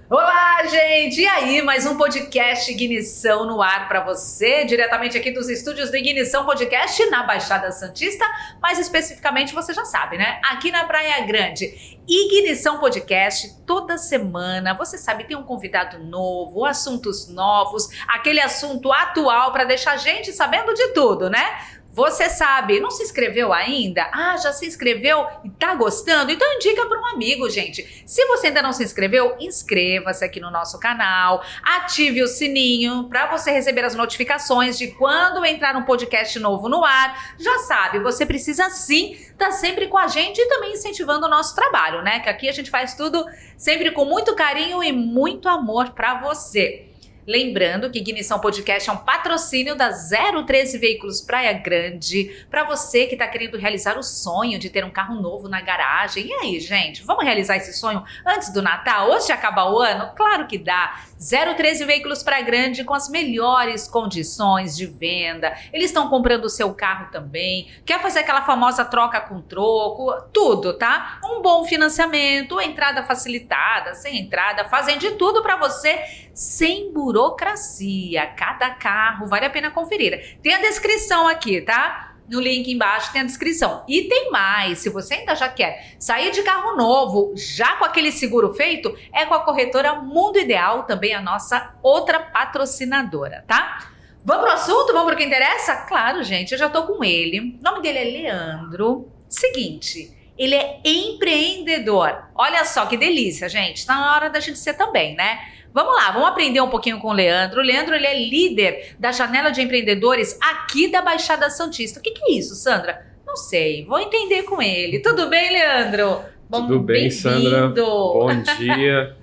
Olá, gente! E aí, mais um podcast Ignição no ar para você, diretamente aqui dos estúdios do Ignição Podcast na Baixada Santista, mais especificamente, você já sabe, né? Aqui na Praia Grande. Ignição Podcast, toda semana, você sabe, tem um convidado novo, assuntos novos, aquele assunto atual para deixar a gente sabendo de tudo, né? Você sabe, não se inscreveu ainda? Ah, já se inscreveu e tá gostando? Então indica para um amigo, gente. Se você ainda não se inscreveu, inscreva-se aqui no nosso canal, ative o sininho para você receber as notificações de quando entrar um podcast novo no ar. Já sabe, você precisa sim estar sempre com a gente e também incentivando o nosso trabalho, né? Que aqui a gente faz tudo sempre com muito carinho e muito amor para você. Lembrando que Ignição Podcast é um patrocínio da 013 Veículos Praia Grande, para você que está querendo realizar o sonho de ter um carro novo na garagem. E aí, gente, vamos realizar esse sonho antes do Natal? Antes de acabar o ano? Claro que dá! 013 Veículos Praia Grande com as melhores condições de venda. Eles estão comprando o seu carro também. Quer fazer aquela famosa troca com troco? Tudo, tá? Um bom financiamento, entrada facilitada, sem entrada, fazem de tudo para você, sem burocracia. Cada carro, vale a pena conferir. Tem a descrição aqui, tá? No link embaixo tem a descrição. E tem mais, se você ainda já quer sair de carro novo, já com aquele seguro feito, é com a corretora Mundo Ideal, também a nossa outra patrocinadora, tá? Vamos pro assunto? Vamos pro que interessa? Claro, gente, eu já tô com ele. O nome dele é Leandro. Seguinte, ele é empreendedor. Olha só que delícia, gente. Tá na hora da gente ser também, né? Vamos lá, vamos aprender um pouquinho com o Leandro. O Leandro, ele é líder da Janela de Empreendedores aqui da Baixada Santista. O que é isso, Sandra? Não sei, vou entender com ele. Tudo bem, Leandro? Tudo bem, Sandra? Bom dia.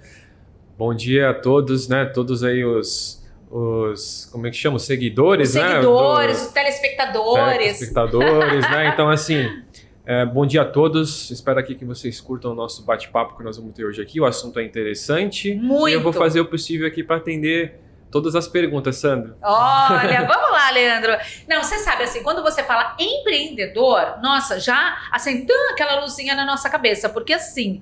Bom dia a todos, né? Todos aí os como é que chama? Os seguidores, né? Os telespectadores. Telespectadores, né? Então, assim... bom dia a todos, espero aqui que vocês curtam o nosso bate-papo que nós vamos ter hoje aqui, o assunto é interessante. Muito! E eu vou fazer o possível aqui para atender todas as perguntas, Sandra. Olha, vamos lá, Leandro. Não, você sabe, assim, quando você fala empreendedor, nossa, já acende aquela luzinha na nossa cabeça, porque assim,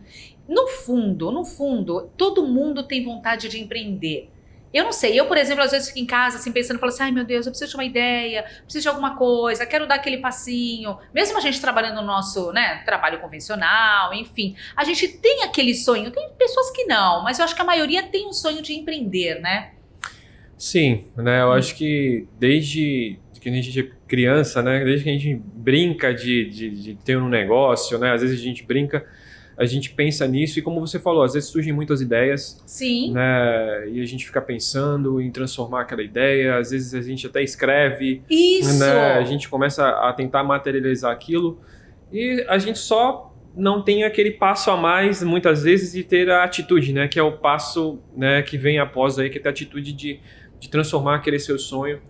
no fundo, todo mundo tem vontade de empreender. Eu não sei, eu, por exemplo, às vezes fico em casa assim pensando, falo assim, ai meu Deus, eu preciso de uma ideia, preciso de alguma coisa, quero dar aquele passinho. Mesmo a gente trabalhando no nosso, né, trabalho convencional, enfim, a gente tem aquele sonho, tem pessoas que não, mas eu acho que a maioria tem um sonho de empreender, né? Sim, né, eu acho que desde que a gente é criança, né, desde que a gente brinca de ter um negócio, né, às vezes a gente brinca, a gente pensa nisso e como você falou, às vezes surgem muitas ideias. Sim. Né? E a gente fica pensando em transformar aquela ideia, às vezes a gente até escreve. Isso! Né? A gente começa a tentar materializar aquilo e a gente só não tem aquele passo a mais, muitas vezes, de ter a atitude, né? Que é o passo, né, que vem após aí, que é a atitude de transformar aquele seu sonho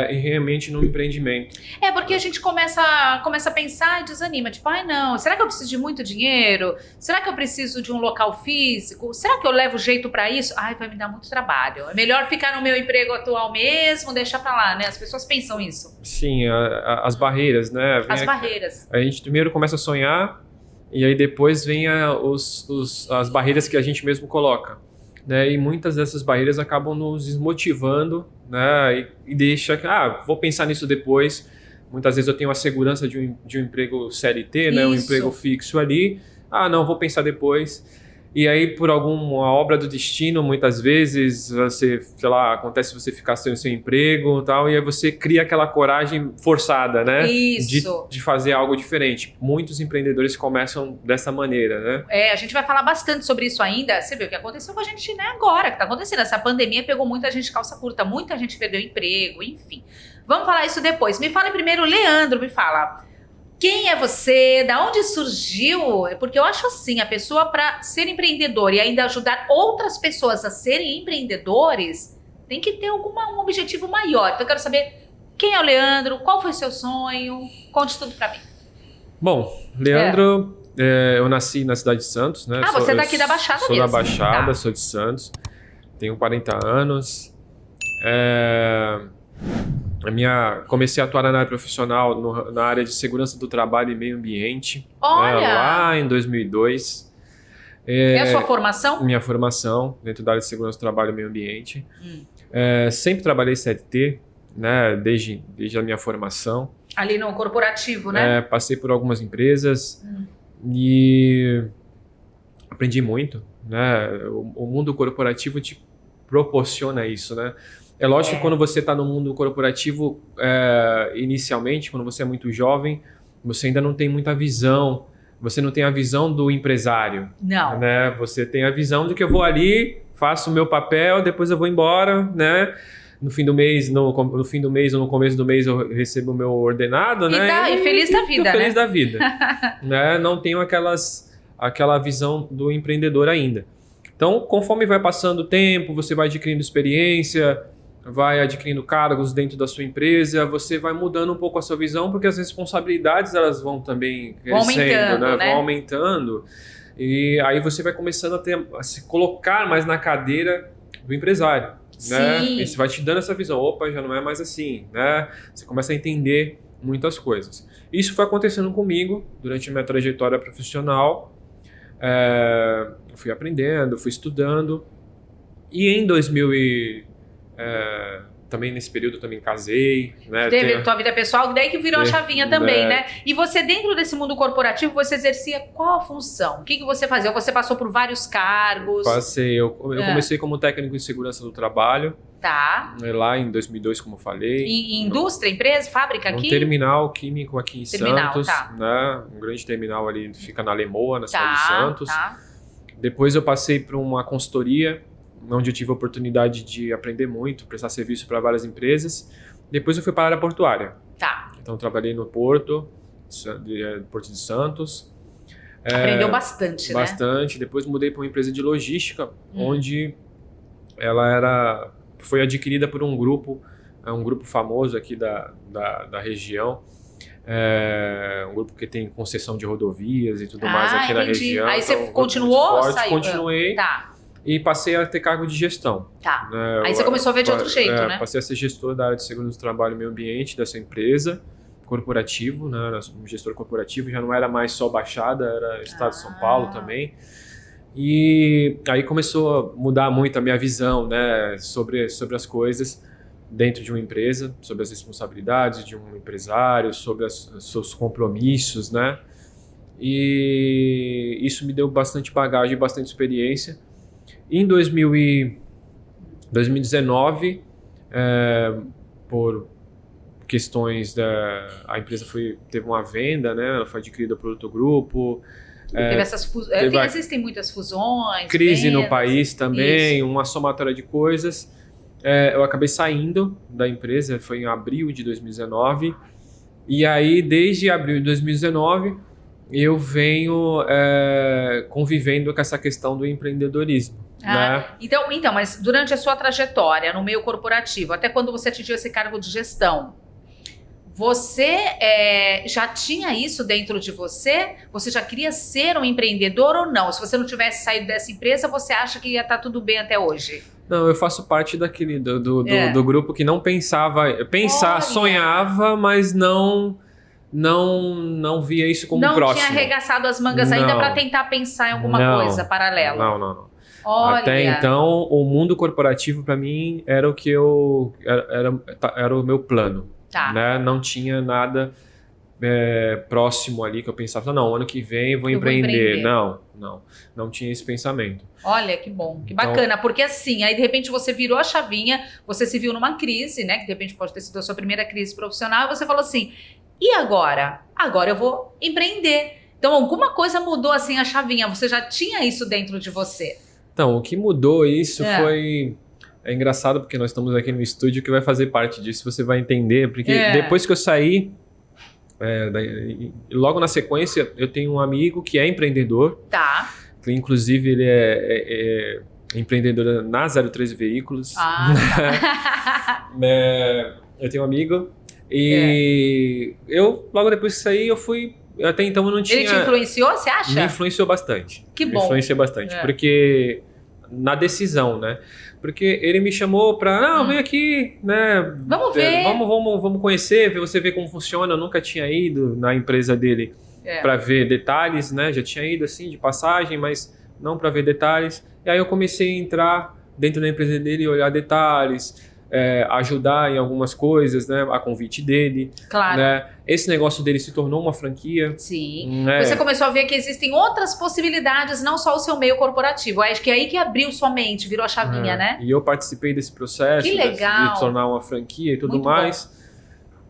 realmente num empreendimento. É porque a gente começa a pensar e desanima, tipo, ai não, será que eu preciso de muito dinheiro? Será que eu preciso de um local físico? Será que eu levo jeito pra isso? Ai, vai me dar muito trabalho. É melhor ficar no meu emprego atual mesmo, deixar pra lá, né? As pessoas pensam isso. Sim, as barreiras, né? Barreiras. A gente primeiro começa a sonhar e aí depois vem as barreiras que a gente mesmo coloca. Né, e muitas dessas barreiras acabam nos desmotivando, né, e deixa que, vou pensar nisso depois. Muitas vezes eu tenho a segurança de um emprego CLT, né, um emprego fixo ali. Não, vou pensar depois. E aí, por alguma obra do destino, muitas vezes, você, sei lá, acontece você ficar sem o seu emprego e tal, e aí você cria aquela coragem forçada, né? Isso. De fazer algo diferente. Muitos empreendedores começam dessa maneira, né? A gente vai falar bastante sobre isso ainda. Você viu o que aconteceu com a gente, né, agora, que tá acontecendo. Essa pandemia pegou muita gente de calça curta, muita gente perdeu emprego, enfim. Vamos falar isso depois. Me fala primeiro, Leandro, me fala. Quem é você? Da onde surgiu? Porque eu acho assim, a pessoa para ser empreendedor e ainda ajudar outras pessoas a serem empreendedores, tem que ter um objetivo maior. Então eu quero saber quem é o Leandro, qual foi o seu sonho? Conte tudo para mim. Bom, Leandro, eu nasci na cidade de Santos, né? Você é daqui da Baixada mesmo. Sou da Baixada, sou de Santos, tenho 40 anos. Comecei a atuar na área profissional, na área de segurança do trabalho e meio ambiente, Olha! lá em 2002. É a sua formação? Minha formação dentro da área de segurança do trabalho e meio ambiente. Sempre trabalhei CLT, né, desde a minha formação. Ali no corporativo, né? Passei por algumas empresas e aprendi muito, né? O mundo corporativo te proporciona isso, né? É lógico que quando você está no mundo corporativo, inicialmente, quando você é muito jovem, você ainda não tem muita visão. Você não tem a visão do empresário. Não. Né? Você tem a visão de que eu vou ali, faço o meu papel, depois eu vou embora, né? No fim do mês, no fim do mês ou no começo do mês eu recebo o meu ordenado, né? E feliz da vida, feliz né? da vida. Né? Não tenho aquela visão do empreendedor ainda. Então, conforme vai passando o tempo, você vai adquirindo experiência, vai adquirindo cargos dentro da sua empresa, você vai mudando um pouco a sua visão, porque as responsabilidades elas vão também crescendo, né? Vão aumentando. E aí você vai começando a se colocar mais na cadeira do empresário. Né? E você vai te dando essa visão, opa, já não é mais assim, né? Você começa a entender muitas coisas. Isso foi acontecendo comigo durante a minha trajetória profissional. Eu fui aprendendo, fui estudando. E em 2000 também nesse período também casei, né? Teve tua vida pessoal, daí que virou a chavinha também, né? E você dentro desse mundo corporativo, você exercia qual a função? O que você fazia? Ou você passou por vários cargos? Passei, eu comecei como técnico em segurança do trabalho. Tá. Lá em 2002, como eu falei. Em indústria, empresa, fábrica aqui? Um terminal químico aqui em Santos, tá. né? Um grande terminal ali, fica na Lemoa, na cidade de Santos. Tá. Depois eu passei por uma consultoria, onde eu tive a oportunidade de aprender muito, prestar serviço para várias empresas. Depois eu fui para a área portuária. Tá. Então eu trabalhei no Porto de Santos. Aprendeu bastante, né? Bastante. Depois mudei para uma empresa de logística, onde ela foi adquirida por um grupo famoso aqui da região. Um grupo que tem concessão de rodovias e tudo mais aqui na região. Aí então, você continuou ou saiu? Continuei. Tá. E passei a ter cargo de gestão. Tá. Aí você começou a ver de outro jeito, né? Passei a ser gestor da área de segurança do trabalho e meio ambiente dessa empresa, corporativo, né? Um gestor corporativo, já não era mais só Baixada, era Estado de São Paulo também. E aí começou a mudar muito a minha visão, né? sobre as coisas dentro de uma empresa, sobre as responsabilidades de um empresário, sobre os seus compromissos, né? E isso me deu bastante bagagem, bastante experiência. Em 2019, por questões a empresa teve uma venda, né? Ela foi adquirida por outro grupo. Teve essas existem muitas fusões. Crise vendas, no país também, isso. uma somatória de coisas. Eu acabei saindo da empresa, foi em abril de 2019. E aí, desde abril de 2019, eu venho convivendo com essa questão do empreendedorismo. Né? Então, mas durante a sua trajetória no meio corporativo, até quando você atingiu esse cargo de gestão, você já tinha isso dentro de você? Você já queria ser um empreendedor ou não? Se você não tivesse saído dessa empresa, você acha que ia estar tudo bem até hoje? Não, eu faço parte daquele do grupo que não sonhava, mas não via isso como próximo. Não tinha arregaçado as mangas ainda para tentar pensar em alguma coisa paralela. Não. Olha. Até então, o mundo corporativo para mim era o que era o meu plano. Tá. Né? Não tinha nada próximo ali que eu pensava, não, ano que vem eu vou empreender. Não tinha esse pensamento. Olha, que bom, que bacana, porque assim, aí de repente você virou a chavinha, você se viu numa crise, né, que de repente pode ter sido a sua primeira crise profissional, e você falou assim, e agora? Agora eu vou empreender. Então alguma coisa mudou assim a chavinha, você já tinha isso dentro de você? Então, o que mudou isso foi... É engraçado porque nós estamos aqui no estúdio que vai fazer parte disso, você vai entender, porque depois que eu saí, logo na sequência, eu tenho um amigo que é empreendedor. Tá. Que, inclusive, ele é empreendedor na 03 Veículos. Tá. Eu tenho um amigo e eu, logo depois que saí, eu fui... Até então eu não tinha... Ele te influenciou, você acha? Me influenciou bastante. Que bom. Me influenciou bastante, porque... Na decisão, né? Porque ele me chamou pra... vem aqui, né? Vamos ver. Vamos conhecer, você ver como funciona. Eu nunca tinha ido na empresa dele pra ver detalhes, né? Já tinha ido, assim, de passagem, mas não para ver detalhes. E aí eu comecei a entrar dentro da empresa dele e olhar detalhes, ajudar em algumas coisas, né, a convite dele. Claro. Né? Esse negócio dele se tornou uma franquia. Sim. Né? Você começou a ver que existem outras possibilidades, não só o seu meio corporativo. Acho que é aí que abriu sua mente, virou a chavinha, né? E eu participei desse processo Que legal. de tornar uma franquia e tudo Muito mais. bom.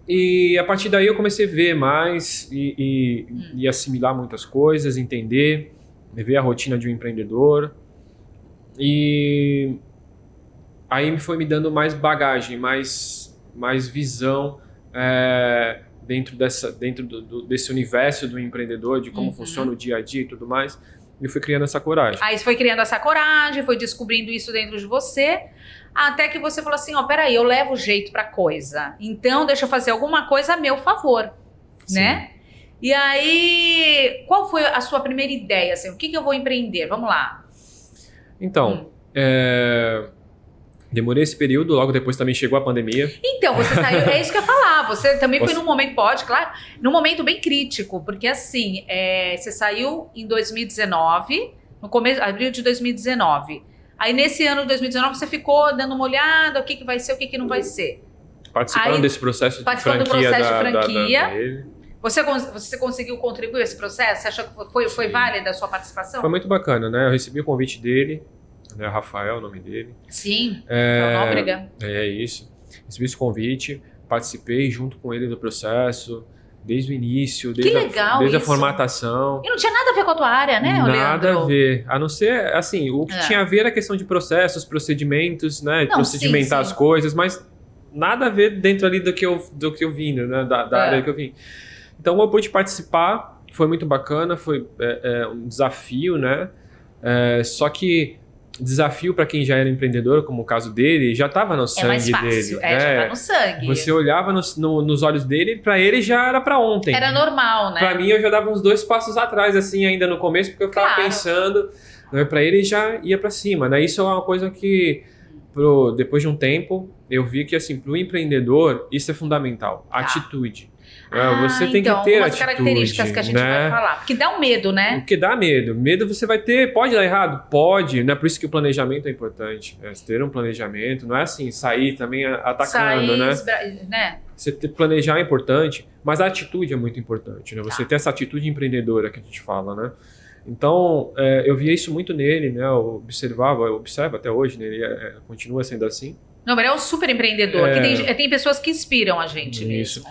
E a partir daí eu comecei a ver mais e assimilar muitas coisas, entender, ver a rotina de um empreendedor. E aí foi me dando mais bagagem, mais visão dentro desse universo do empreendedor, de como funciona o dia a dia e tudo mais. E fui criando essa coragem. Aí você foi criando essa coragem, foi descobrindo isso dentro de você, até que você falou assim, ó, peraí, eu levo jeito pra coisa. Então deixa eu fazer alguma coisa a meu favor, né? E aí, qual foi a sua primeira ideia? Assim, o que eu vou empreender? Vamos lá. Então, demorei esse período, logo depois também chegou a pandemia. Então, você saiu, é isso que eu ia falar, você também foi num momento, claro, num momento bem crítico, porque assim, você saiu em 2019, no começo, abril de 2019. Aí nesse ano de 2019 você ficou dando uma olhada, o que vai ser, o que não vai ser. Participando desse processo de participando franquia. Do processo de franquia. Dele. Você conseguiu contribuir esse processo? Você achou que foi válida a sua participação? Foi muito bacana, né? Eu recebi o convite dele, né? Rafael, o nome dele. Sim, Rafael Nóbrega. É isso. Recebi esse convite, participei junto com ele do processo, desde o início, desde a formatação. E não tinha nada a ver com a tua área, né, Nada Leandro? a ver. A não ser, assim, o que tinha a ver era a questão de processos, procedimentos, né? Procedimentar as coisas, mas nada a ver dentro ali do que eu vim, né? Da área que eu vim. Então eu pude participar, foi muito bacana, foi um desafio, né? Só que desafio para quem já era empreendedor, como o caso dele, já estava no sangue mais fácil, dele. já tá no sangue. Você olhava nos olhos dele, para ele já era para ontem. Era normal, né? Para mim eu já dava uns 2 passos atrás, assim, ainda no começo, porque eu ficava pensando, né, para ele já ia para cima, né? Isso é uma coisa que depois de um tempo eu vi que assim, para o empreendedor isso é fundamental, atitude. Você tem que ter atitude, características que a gente vai falar, porque dá um medo, né? Porque dá medo. Medo você vai ter, pode dar errado? Pode, né? Por isso que o planejamento é importante. Ter um planejamento, não é assim, sair também atacando, né? Você planejar é importante, mas a atitude é muito importante, né? Você ter essa atitude empreendedora que a gente fala, né? Então, eu via isso muito nele, né? Eu observo até hoje, né? Ele continua sendo assim. Não, mas ele é um super empreendedor. Tem pessoas que inspiram a gente mesmo.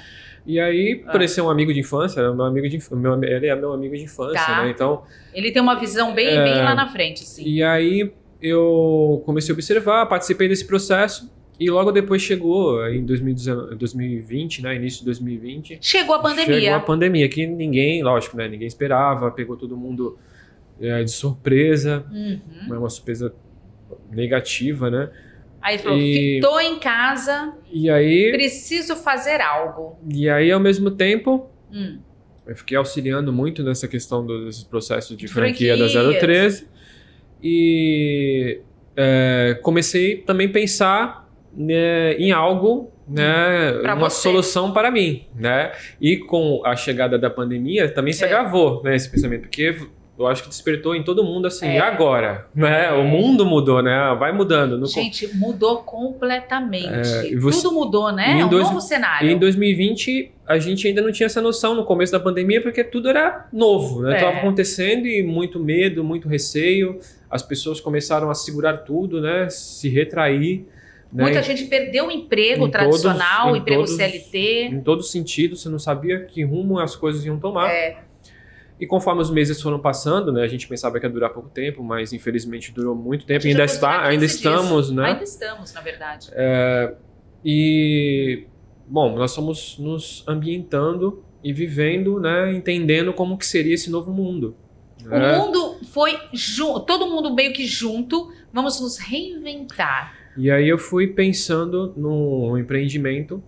E aí, por ele ser um amigo de infância, ele é meu amigo de infância, né? Então, ele tem uma visão bem lá na frente, sim. E aí, eu comecei a observar, participei desse processo, e logo depois chegou, em 2020, né? Início de 2020. Chegou a pandemia. Chegou a pandemia, que ninguém esperava, pegou todo mundo de surpresa, uma surpresa negativa, né? Aí falou, fitou em casa, e aí, preciso fazer algo. E aí, ao mesmo tempo, eu fiquei auxiliando muito nessa questão dos processos de franquia da 013. E comecei também a pensar em algo, né, uma solução para mim. Né? E com a chegada da pandemia, também se agravou, né, esse pensamento, porque eu acho que despertou em todo mundo assim, agora, né? O mundo mudou, né? Vai mudando. Gente, mudou completamente. Tudo mudou, né? É um novo cenário. E em 2020, a gente ainda não tinha essa noção no começo da pandemia, porque tudo era novo, né? Estava acontecendo e muito medo, muito receio. As pessoas começaram a segurar tudo, né? Se retrair. Muita gente perdeu o emprego tradicional, o emprego CLT. Em todo sentido, você não sabia que rumo as coisas iam tomar. E conforme os meses foram passando, né, a gente pensava que ia durar pouco tempo, mas infelizmente durou muito tempo. Ainda estamos, né? Ainda estamos, na verdade. E, bom, nós estamos nos ambientando e vivendo, né, entendendo como que seria esse novo mundo. O mundo foi todo mundo meio que junto, vamos nos reinventar. E aí eu fui pensando num empreendimento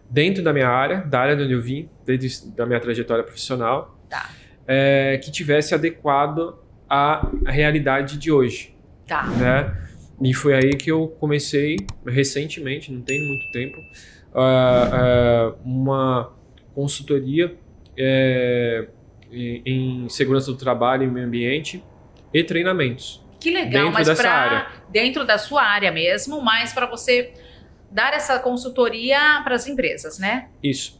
dentro da minha área, da área de onde eu vim, da minha trajetória profissional. Que tivesse adequado à realidade de hoje. Né? E foi aí que eu comecei, recentemente, não tem muito tempo, uma consultoria em segurança do trabalho e meio ambiente e treinamentos. Que legal, Dentro mas dessa área. dentro da sua área mesmo, mas para você dar essa consultoria para as empresas, né? Isso.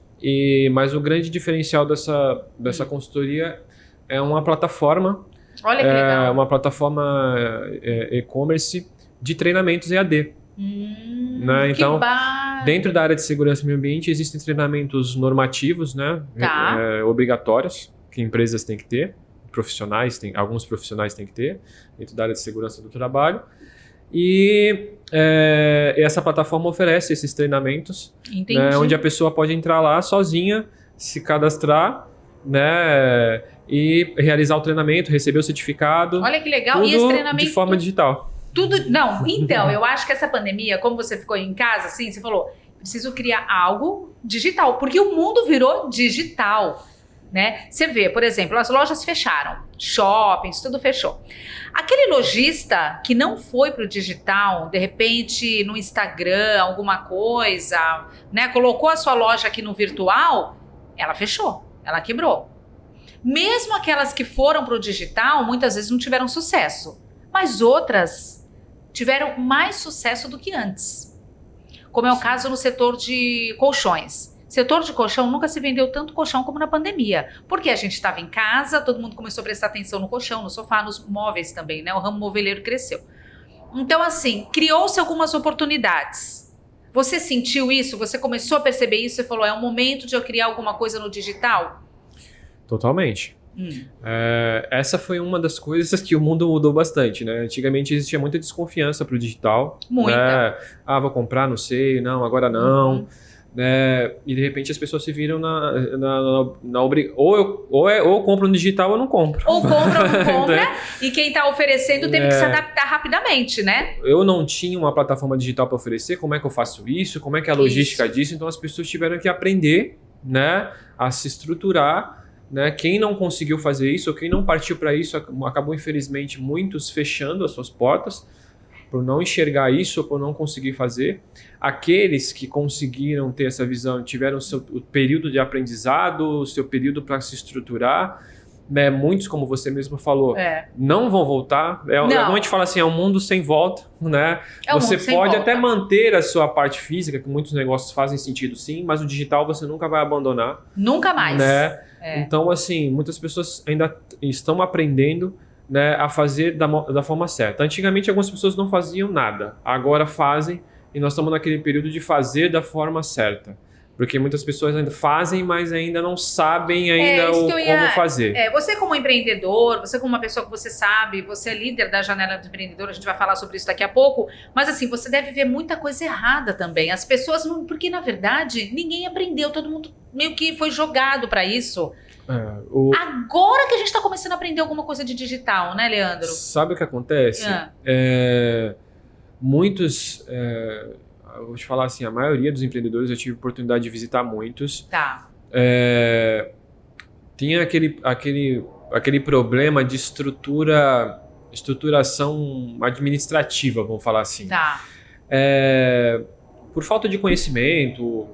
Mas o grande diferencial dessa consultoria é uma plataforma, Olha que legal. uma plataforma e-commerce de treinamentos EAD. Né? Então, dentro da área de segurança e meio ambiente, existem treinamentos normativos, né? Tá. Obrigatórios, que empresas têm que ter, alguns profissionais têm que ter, dentro da área de segurança do trabalho. E essa plataforma oferece esses treinamentos, né, onde a pessoa pode entrar lá sozinha, se cadastrar, né, e realizar o treinamento, receber o certificado. Olha que legal. Tudo E esse treinamento de forma digital. Não, então, eu acho que essa pandemia, como você ficou em casa, assim, você falou, preciso criar algo digital, porque o mundo virou digital, né? Você vê, por exemplo, as lojas fecharam, shoppings, tudo fechou. Aquele lojista que não foi para o digital, de repente no Instagram, alguma coisa, né? Colocou a sua loja aqui no virtual, ela fechou, ela quebrou. Mesmo aquelas que foram para o digital, muitas vezes não tiveram sucesso, mas outras tiveram mais sucesso do que antes. Como é o caso no setor de colchões. Setor de colchão nunca se vendeu tanto colchão como na pandemia. Porque a gente estava em casa, todo mundo começou a prestar atenção no colchão, no sofá, nos móveis também, né? O ramo moveleiro cresceu. Então, assim, criou-se algumas oportunidades. Você sentiu isso? Você começou a perceber isso e falou, é um momento de eu criar alguma coisa no digital? Totalmente. Essa foi uma das coisas que o mundo mudou bastante, né? Antigamente existia muita desconfiança para o digital. Muita. Né? Vou comprar, não sei, não, agora não. Né? E de repente as pessoas se viram ou eu compro no digital ou não compro. Ou compra ou não compra, né? E quem está oferecendo teve que se adaptar rapidamente, né? Eu não tinha uma plataforma digital para oferecer, como é que eu faço isso? Como é que é a logística disso? Então as pessoas tiveram que aprender, né, a se estruturar. Né? Quem não conseguiu fazer isso, ou quem não partiu para isso, acabou infelizmente muitos fechando as suas portas por não enxergar isso ou por não conseguir fazer. Aqueles que conseguiram ter essa visão, tiveram o período de aprendizado, o seu período para se estruturar, né? Muitos, como você mesmo falou, não vão voltar. Como a gente fala assim, é um mundo sem volta. Né? Você pode até manter a sua parte física, que muitos negócios fazem sentido sim, mas o digital você nunca vai abandonar. Nunca mais. Né? Então, assim, muitas pessoas ainda estão aprendendo, né, a fazer da forma certa. Antigamente, algumas pessoas não faziam nada. Agora fazem, e nós estamos naquele período de fazer da forma certa. Porque muitas pessoas ainda fazem, mas ainda não sabem ainda como fazer. Você como empreendedor, você como uma pessoa que você sabe, você é líder da Janela do Empreendedor, a gente vai falar sobre isso daqui a pouco, mas assim, você deve ver muita coisa errada também. As pessoas, porque na verdade, ninguém aprendeu, todo mundo meio que foi jogado para isso. Agora que a gente está começando a aprender alguma coisa de digital, né, Leandro? Sabe o que acontece? Muitos... eu vou te falar assim, a maioria dos empreendedores, eu tive a oportunidade de visitar muitos. Tá. Tinha aquele problema de estruturação administrativa, vamos falar assim. Tá. Por falta de conhecimento,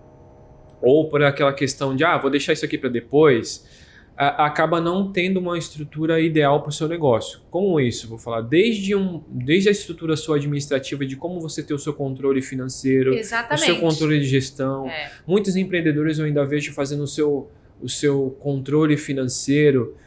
ou por aquela questão de, vou deixar isso aqui para depois, acaba não tendo uma estrutura ideal para o seu negócio. Como isso? Vou falar desde a estrutura sua administrativa, de como você ter o seu controle financeiro, Exatamente. o seu controle de gestão. Muitos empreendedores eu ainda vejo fazendo o seu controle financeiro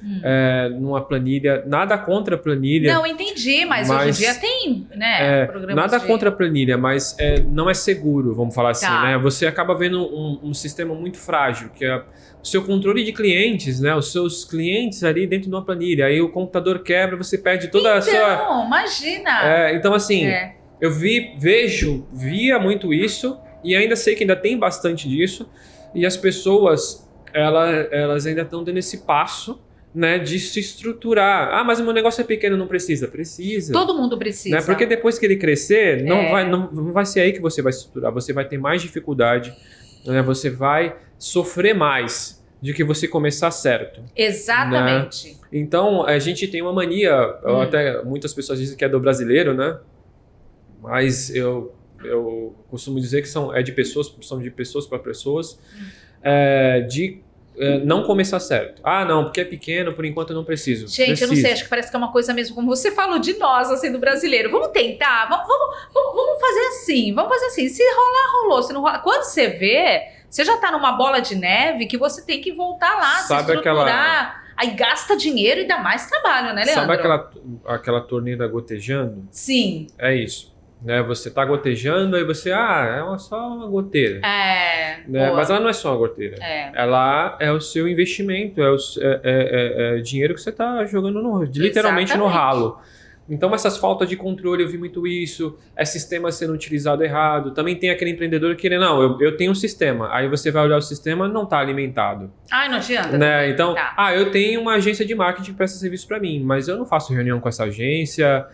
numa planilha. Nada contra a planilha. Não, entendi, mas hoje em dia tem, né, programas nada contra a planilha, mas não é seguro, vamos falar assim, né? Você acaba vendo um sistema muito frágil, que é o seu controle de clientes, né? Os seus clientes ali dentro de uma planilha. Aí o computador quebra, você perde toda a sua... Não, imagina! Então assim, eu via muito isso, e ainda sei que ainda tem bastante disso, e as pessoas... Elas ainda estão dando esse passo, né, de se estruturar. Mas o meu negócio é pequeno, não precisa. Precisa. Todo mundo precisa. Né? Porque depois que ele crescer, não vai ser aí que você vai se estruturar. Você vai ter mais dificuldade, né? Você vai sofrer mais do que você começar certo. Exatamente. Né? Então, a gente tem uma mania, até muitas pessoas dizem que é do brasileiro, né? Mas eu costumo dizer que são de pessoas para pessoas, de não começar certo. Ah, não, porque é pequeno, por enquanto eu não preciso. Gente, eu não sei, acho que parece que é uma coisa mesmo, como você falou de nós, assim, do brasileiro. Vamos tentar, vamos fazer assim, vamos fazer assim. Se rolar, rolou. Se não rolar, quando você vê, você já tá numa bola de neve que você tem que voltar lá, se estruturar. Aí gasta dinheiro e dá mais trabalho, né, Leandro? Sabe aquela torneira gotejando? Sim. É isso. Né? Você tá gotejando, aí você, só uma goteira. Né? Mas ela não é só uma goteira. Ela é o seu investimento, é dinheiro que você tá jogando literalmente no ralo. Então, essas faltas de controle, eu vi muito isso, sistema sendo utilizado errado. Também tem aquele empreendedor que ele, não, eu tenho um sistema. Aí você vai olhar o sistema, não está alimentado. Não adianta. Né? Então, eu tenho uma agência de marketing que presta serviço para mim, mas eu não faço reunião com essa agência,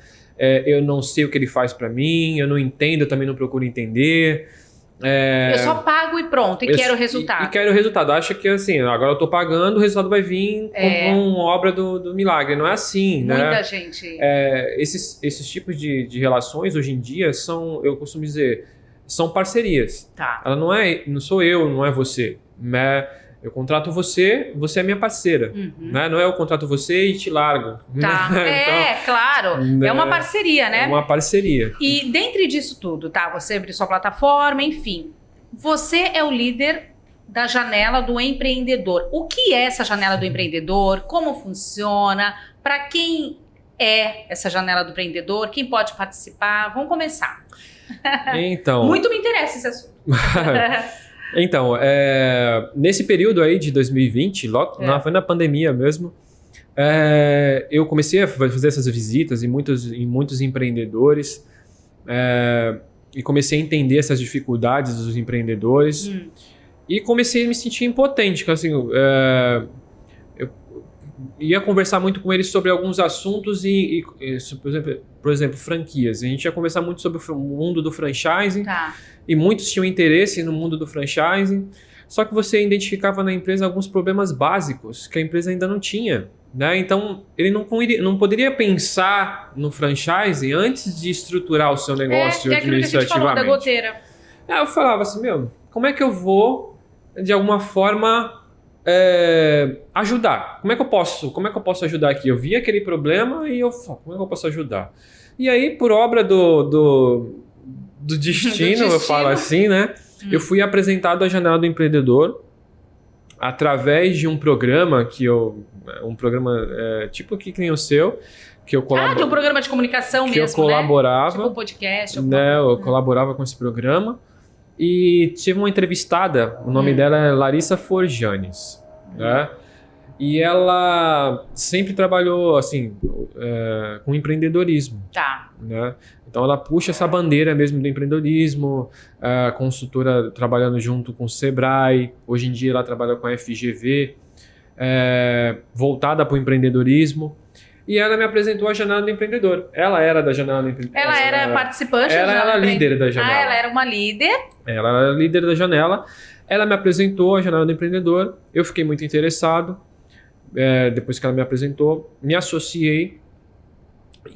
eu não sei o que ele faz para mim, eu não entendo, eu também não procuro entender. Eu só pago e pronto, e quero o resultado. E quero o resultado. Acho que assim, agora eu tô pagando, o resultado vai vir como obra do milagre. Não é assim, né? Muita gente. Esses tipos de relações, hoje em dia, eu costumo dizer, são parcerias. Tá. Ela não sou eu, não é você. Né? Eu contrato você é minha parceira. Né? Não é eu contrato você e te largo. Tá. Então, claro. É uma parceria, né? É uma parceria. E dentro disso tudo, tá? Você abre sua plataforma, enfim. Você é o líder da janela do empreendedor. O que é essa janela do empreendedor? Como funciona? Para quem é essa janela do empreendedor? Quem pode participar? Vamos começar. Então... Muito me interessa esse assunto. Então, nesse período aí de 2020, foi na pandemia mesmo, eu comecei a fazer essas visitas em muitos empreendedores e comecei a entender essas dificuldades dos empreendedores e comecei a me sentir impotente, assim, eu ia conversar muito com eles sobre alguns assuntos por exemplo, franquias. A gente ia conversar muito sobre o mundo do franchising. Tá. E muitos tinham interesse no mundo do franchising, só que você identificava na empresa alguns problemas básicos que a empresa ainda não tinha. Né? Então, ele não poderia pensar no franchising antes de estruturar o seu negócio administrativamente. Que a gente falou da goteira. Eu falava assim, como é que eu vou, de alguma forma, ajudar? Como é que eu posso ajudar aqui? Eu vi aquele problema e como é que eu posso ajudar? E aí, por obra do destino, eu falo assim, né? Eu fui apresentado à Janela do Empreendedor através de um programa tipo que nem o seu, que eu colaborava. De um programa de comunicação mesmo, eu colaborava, né? Tipo um podcast. Né? Eu colaborava com esse programa e tive uma entrevistada, o nome dela é Larissa Forjanes, né? E ela sempre trabalhou assim com empreendedorismo. Tá. Né? Então ela puxa essa bandeira mesmo do empreendedorismo, consultora trabalhando junto com o Sebrae, hoje em dia ela trabalha com a FGV, voltada para o empreendedorismo, e ela me apresentou a Janela do Empreendedor. Ela era da Janela do Empreendedor. Ela era participante? Ela era líder da Janela. Ela era uma líder? Ela era líder da Janela. Ela me apresentou a Janela do Empreendedor, eu fiquei muito interessado. Depois que ela me apresentou, me associei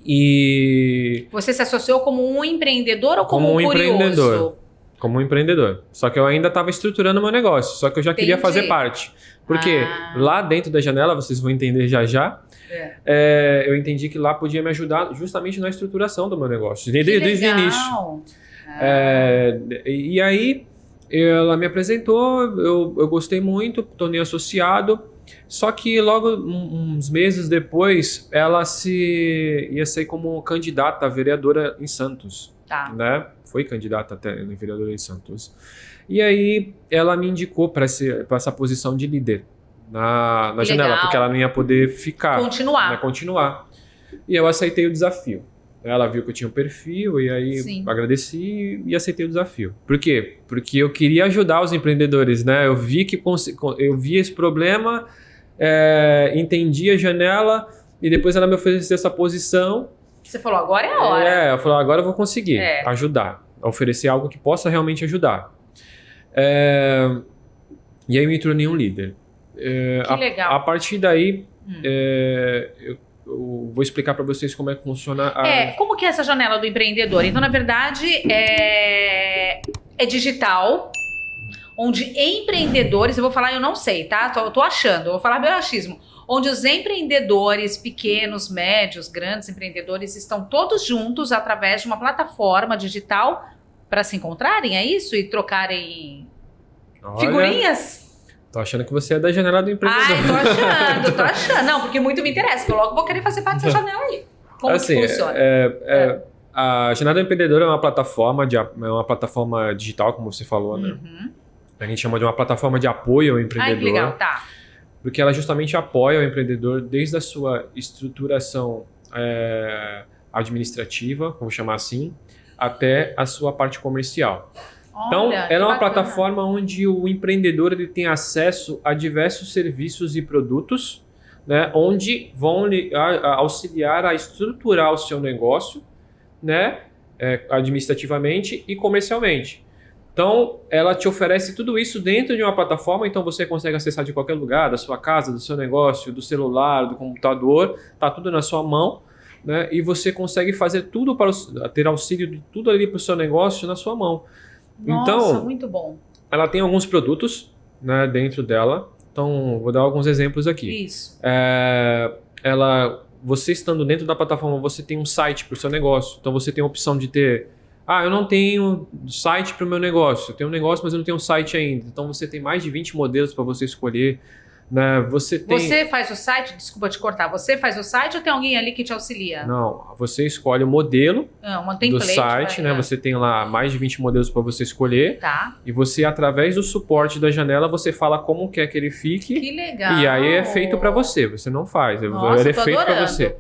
e... Você se associou como um empreendedor ou como um curioso? Empreendedor. Como um empreendedor. Só que eu ainda estava estruturando o meu negócio, só que eu já queria fazer parte. Porque lá dentro da Janela, vocês vão entender já, eu entendi que lá podia me ajudar justamente na estruturação do meu negócio, desde o início. E aí, ela me apresentou, eu gostei muito, tornei associado. Só que logo uns meses depois ela ia ser como candidata a vereadora em Santos. Tá. Né? Foi candidata até a vereadora em Santos. E aí ela me indicou para essa posição de líder na Janela, porque ela não ia poder ficar. Continuar. E eu aceitei o desafio. Ela viu que eu tinha um perfil e aí agradeci e aceitei o desafio. Por quê? Porque eu queria ajudar os empreendedores, né? Eu vi esse problema, entendi a Janela e depois ela me ofereceu essa posição. Você falou, agora é a hora. Eu falei, agora eu vou conseguir ajudar, oferecer algo que possa realmente ajudar. E aí me tornei um líder. Que legal. A partir daí, eu vou explicar para vocês como é que funciona como que é essa Janela do Empreendedor? Então, na verdade, é digital. onde empreendedores, eu vou falar, eu não sei, tá? Tô achando, eu vou falar meu achismo, onde os empreendedores pequenos, médios, grandes empreendedores estão todos juntos através de uma plataforma digital para se encontrarem, é isso? E trocarem Olha, figurinhas? tô achando que você é da janela do empreendedor. Ai, tô achando. Não, porque muito me interessa, que eu logo vou querer fazer parte dessa janela aí. Como Assim, que funciona? A Jornada do Empreendedor é uma plataforma digital, como você falou, né? Uhum. A gente chama de uma plataforma de apoio ao empreendedor. Ai, que legal, tá. Porque ela justamente apoia o empreendedor desde a sua estruturação administrativa, vamos chamar assim, até a sua parte comercial. Então, Olha, que ela é uma bacana. plataforma onde o empreendedor ele tem acesso a diversos serviços e produtos, né, onde vão lhe auxiliar a estruturar o seu negócio, né, administrativamente e comercialmente. Então, ela te oferece tudo isso dentro de uma plataforma, então você consegue acessar de qualquer lugar, da sua casa, do seu negócio, do celular, do computador, tá tudo na sua mão, né, e você consegue fazer tudo para ter auxílio de tudo ali para o seu negócio na sua mão. Nossa, Então, muito bom. ela tem alguns produtos, né, dentro dela. Então, vou dar alguns exemplos aqui. Isso. Você estando dentro da plataforma, você tem um site para o seu negócio. Então, você tem a opção de ter... eu não tenho site para o meu negócio. Eu tenho um negócio, mas eu não tenho um site ainda. Então, você tem mais de 20 modelos para você escolher. Né? Você faz o site? Desculpa te cortar. Você faz o site ou tem alguém ali que te auxilia? Não, você escolhe o modelo do site, né? Você tem lá mais de 20 modelos para você escolher. Tá. E você, através do suporte da janela, você fala como quer que ele fique. Que legal. E aí é feito para você. Você não faz. Nossa, ele é feito para você.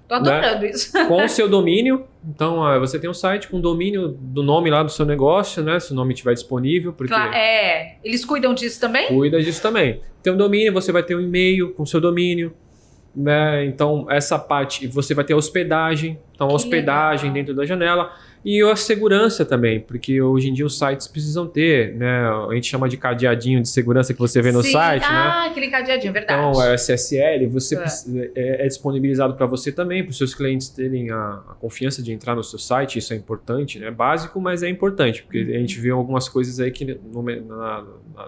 Tô adorando isso. Com o seu domínio. Então, você tem um site com o domínio do nome lá do seu negócio, né? Se o nome estiver disponível. Porque eles cuidam disso também? Cuida disso também. Tem um domínio, você vai ter um e-mail com o seu domínio. Né? Então, essa parte, você vai ter a hospedagem. Então, a hospedagem dentro da janela. E a segurança também, porque hoje em dia os sites precisam ter, né? A gente chama de cadeadinho de segurança que você vê no site, né? Aquele cadeadinho, verdade. Então, o SSL é disponibilizado para você também, para os seus clientes terem a confiança de entrar no seu site. Isso é importante, né? Básico, mas é importante, porque a gente vê algumas coisas aí que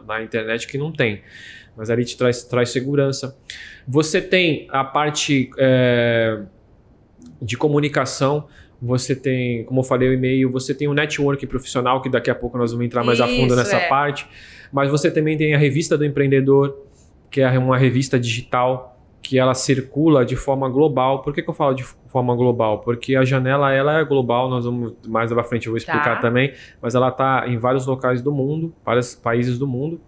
na internet que não tem. Mas ali te traz segurança. Você tem a parte de comunicação. Você tem, como eu falei, o e-mail, você tem o network profissional, que daqui a pouco nós vamos entrar mais a fundo nessa parte, mas você também tem a revista do empreendedor, que é uma revista digital, que ela circula de forma global. Por que eu falo de forma global? Porque a janela ela é global, nós vamos mais à frente, eu vou explicar também, mas ela está em vários locais do mundo, vários países do mundo.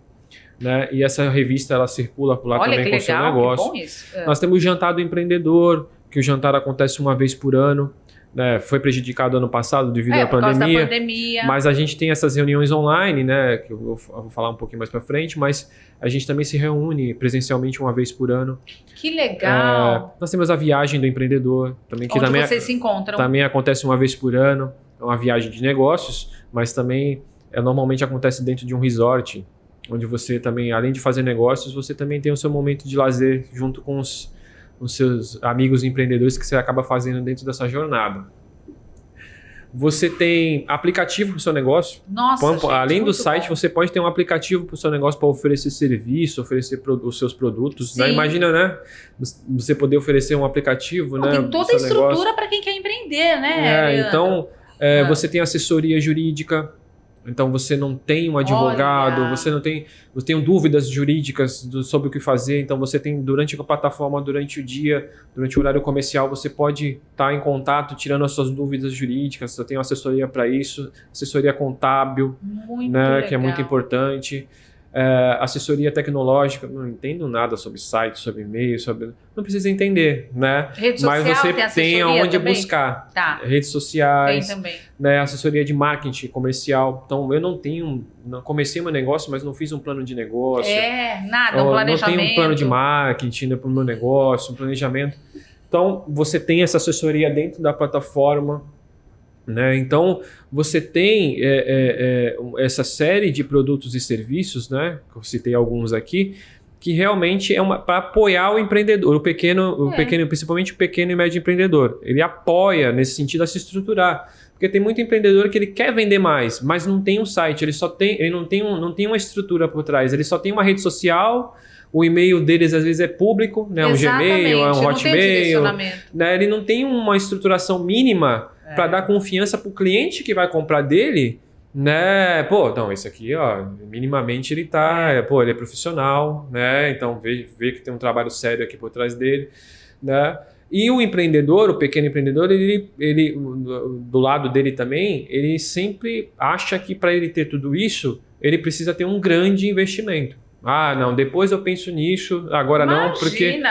Né? E essa revista ela circula por lá também com o seu negócio. Que bom isso. Nós temos o Jantar do Empreendedor, que o jantar acontece uma vez por ano. Né, foi prejudicado ano passado devido à por causa da pandemia. Mas a gente tem essas reuniões online, né, que eu vou falar um pouquinho mais para frente, mas a gente também se reúne presencialmente uma vez por ano. Que legal! Nós temos a viagem do empreendedor, também, que onde vocês se encontram. Também acontece uma vez por ano, é uma viagem de negócios, mas também normalmente acontece dentro de um resort, onde você também, além de fazer negócios, você também tem o seu momento de lazer junto com os seus amigos empreendedores que você acaba fazendo dentro dessa jornada. Você tem aplicativo para o seu negócio. Nossa, gente, além do site, bom. Você pode ter um aplicativo para o seu negócio para oferecer serviço, oferecer os seus produtos. Né? Imagina, né? Você poder oferecer um aplicativo. Né, tem toda a estrutura para quem quer empreender, né? Então, você tem assessoria jurídica. Então você não tem um advogado, você tem dúvidas jurídicas sobre o que fazer, então você tem durante a plataforma, durante o dia, durante o horário comercial, você pode estar em contato tirando as suas dúvidas jurídicas, você tem uma assessoria para isso, assessoria contábil, né, que é muito importante. Assessoria tecnológica, não entendo nada sobre site, sobre e-mail, não precisa entender, né? Rede social, mas você tem aonde também? buscar. Tá. Redes sociais, tem também. Né? Assessoria de marketing comercial. Então, eu não comecei meu negócio, mas não fiz um plano de negócio. Nada, um planejamento. Não tenho um plano de marketing para o meu negócio, um planejamento. Então, você tem essa assessoria dentro da plataforma. Né? Então, você tem essa série de produtos e serviços, né? Eu citei alguns aqui, que realmente é para apoiar o empreendedor, o pequeno, principalmente o pequeno e médio empreendedor. Ele apoia nesse sentido a se estruturar. Porque tem muito empreendedor que ele quer vender mais, mas não tem um site, ele não tem uma estrutura por trás, ele só tem uma rede social, o e-mail deles às vezes é público, né? Um Gmail, um Hotmail, né? Ele não tem uma estruturação mínima para dar confiança para o cliente que vai comprar dele, né? Pô, não, esse aqui, ó, minimamente ele tá, pô, ele é profissional, né? Então vê que tem um trabalho sério aqui por trás dele, né? E o empreendedor, o pequeno empreendedor, ele do lado dele também, ele sempre acha que para ele ter tudo isso, ele precisa ter um grande investimento. Ah, não, depois eu penso nisso, agora não, porque...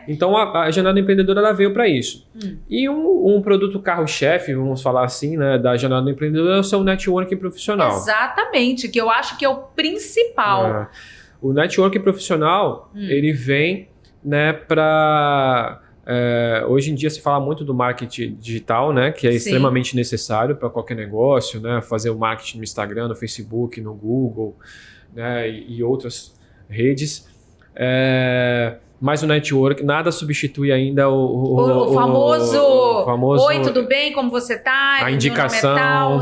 Então a jornada do empreendedor ela veio para isso. E um produto carro-chefe, vamos falar assim, né, da jornada do empreendedor é o seu networking profissional. Exatamente, que eu acho que é o principal. O networking profissional, ele vem, né, para... hoje em dia se fala muito do marketing digital, né, que é extremamente necessário para qualquer negócio, né, fazer o marketing no Instagram, no Facebook, no Google, né, e outras redes. Mas o network, nada substitui ainda o famoso oi, tudo bem? Como você tá? A indicação.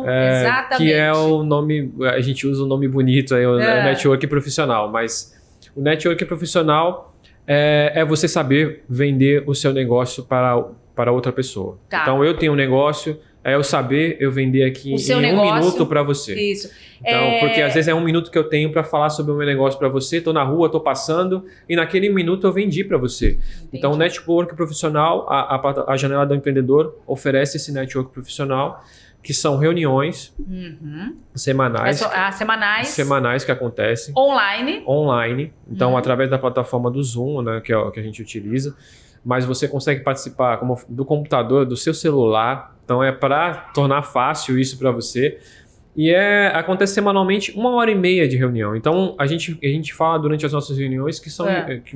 Exatamente. Que é o nome, a gente usa o nome bonito aí, o network profissional, mas o network profissional é você saber vender o seu negócio para outra pessoa. Tá. Então eu tenho um negócio, eu saber eu vender aqui em 1 minuto para você. Isso. Então, porque às vezes é 1 minuto que eu tenho para falar sobre o meu negócio para você, tô na rua, tô passando e naquele minuto eu vendi para você. Entendi. Então o network profissional, a janela do empreendedor oferece esse network profissional, que são reuniões semanais. Semanais que acontecem. Online. Então, através da plataforma do Zoom, né, que é o que a gente utiliza. Mas você consegue participar do computador, do seu celular. Então, é para tornar fácil isso para você. E acontece semanalmente 1h30 de reunião. Então, a gente fala durante as nossas reuniões que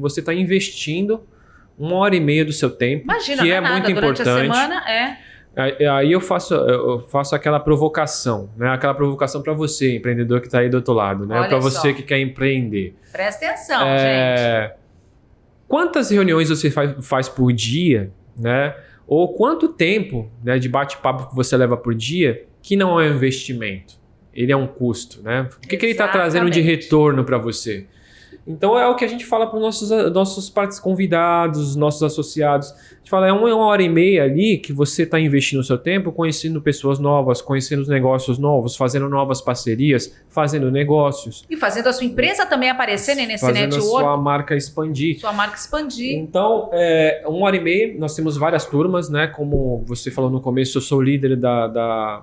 você está investindo 1h30 do seu tempo. Imagina, que é muito durante importante. A semana, Aí eu faço aquela provocação, né? Aquela provocação para você, empreendedor que está aí do outro lado, né? Para você que quer empreender. Presta atenção, gente. Quantas reuniões você faz por dia, né? Ou quanto tempo, né, de bate-papo que você leva por dia que não é um investimento? Ele é um custo, né? O que ele está trazendo de retorno para você? Então é o que a gente fala para os nossos convidados, nossos associados. A gente fala, 1h30 ali que você está investindo o seu tempo, conhecendo pessoas novas, conhecendo os negócios novos, fazendo novas parcerias, fazendo negócios. E fazendo a sua empresa também aparecer nesse network. Fazendo a sua marca expandir. Então, 1h30, nós temos várias turmas, né? Como você falou no começo, eu sou líder da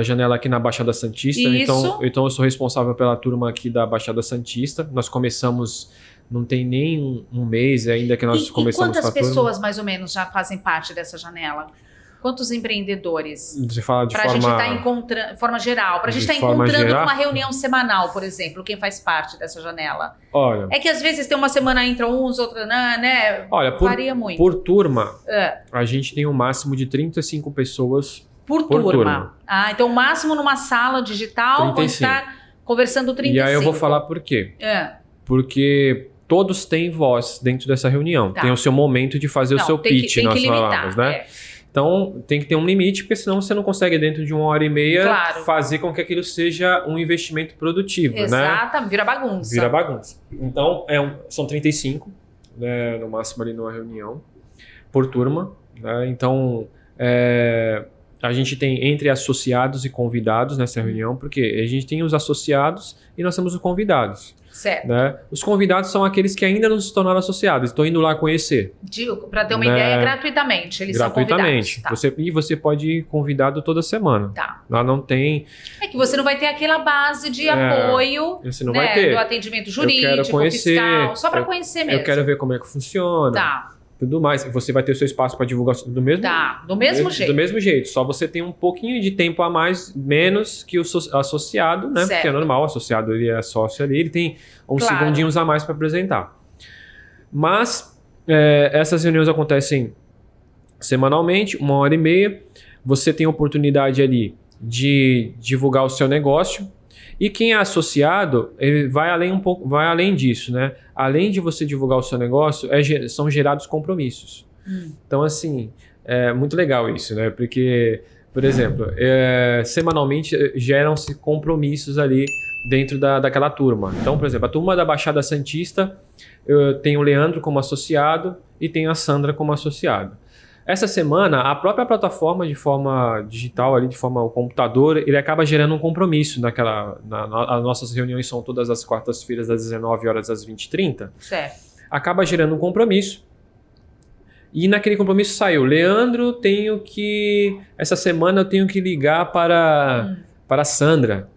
janela aqui na Baixada Santista. Então eu sou responsável pela turma aqui da Baixada Santista. Nós começamos, não tem nem um mês ainda que nós começamos com a turma. E quantas pessoas mais ou menos já fazem parte dessa janela? Quantos empreendedores? Você fala de forma... Pra gente estar encontrando, forma geral, pra gente estar encontrando numa reunião semanal, por exemplo, quem faz parte dessa janela. Olha... É que às vezes tem uma semana entra uns, outra não, né? Olha, varia muito. Por turma, a gente tem um máximo de 35 pessoas por turma. Então o máximo numa sala digital vão estar conversando 35. E aí eu vou falar por quê. Porque todos têm voz dentro dessa reunião. Tem o seu momento de fazer o seu pitch, nós falamos, né? Então tem que ter um limite, porque senão você não consegue dentro de 1h30 fazer com que aquilo seja um investimento produtivo, né? Exato, vira bagunça. Então são 35, né, no máximo ali numa reunião, por turma, né? Então a gente tem entre associados e convidados nessa reunião, porque a gente tem os associados e nós temos os convidados. Certo. Né? Os convidados são aqueles que ainda não se tornaram associados, estão indo lá conhecer. Para ter uma ideia, gratuitamente. Eles são convidados. Você pode ir convidado toda semana. Lá não tem... É que você não vai ter aquela base de apoio, você não vai ter. Do atendimento jurídico, eu quero conhecer, fiscal, só para conhecer mesmo. Eu quero ver como é que funciona. Tudo mais. Você vai ter o seu espaço para divulgação do mesmo jeito. Do mesmo jeito. Só você tem um pouquinho de tempo a mais, menos que o associado, né? Certo. Porque é normal, o associado ele é sócio ali, ele tem uns segundinhos a mais para apresentar. Mas essas reuniões acontecem semanalmente, 1h30. Você tem a oportunidade ali de divulgar o seu negócio. E quem é associado, ele vai além disso, né? Além de você divulgar o seu negócio, são gerados compromissos. Então, assim, é muito legal isso, né? Porque, por exemplo, semanalmente geram-se compromissos ali dentro daquela turma. Então, por exemplo, a turma da Baixada Santista, eu tenho o Leandro como associado e tenho a Sandra como associado. Essa semana, a própria plataforma de forma digital, ali, de forma ao computador, ele acaba gerando um compromisso as nossas reuniões são todas as quartas-feiras, das 19 horas às 20h30. Certo. Acaba gerando um compromisso. E naquele compromisso saiu, Leandro, essa semana eu tenho que ligar para a Sandra,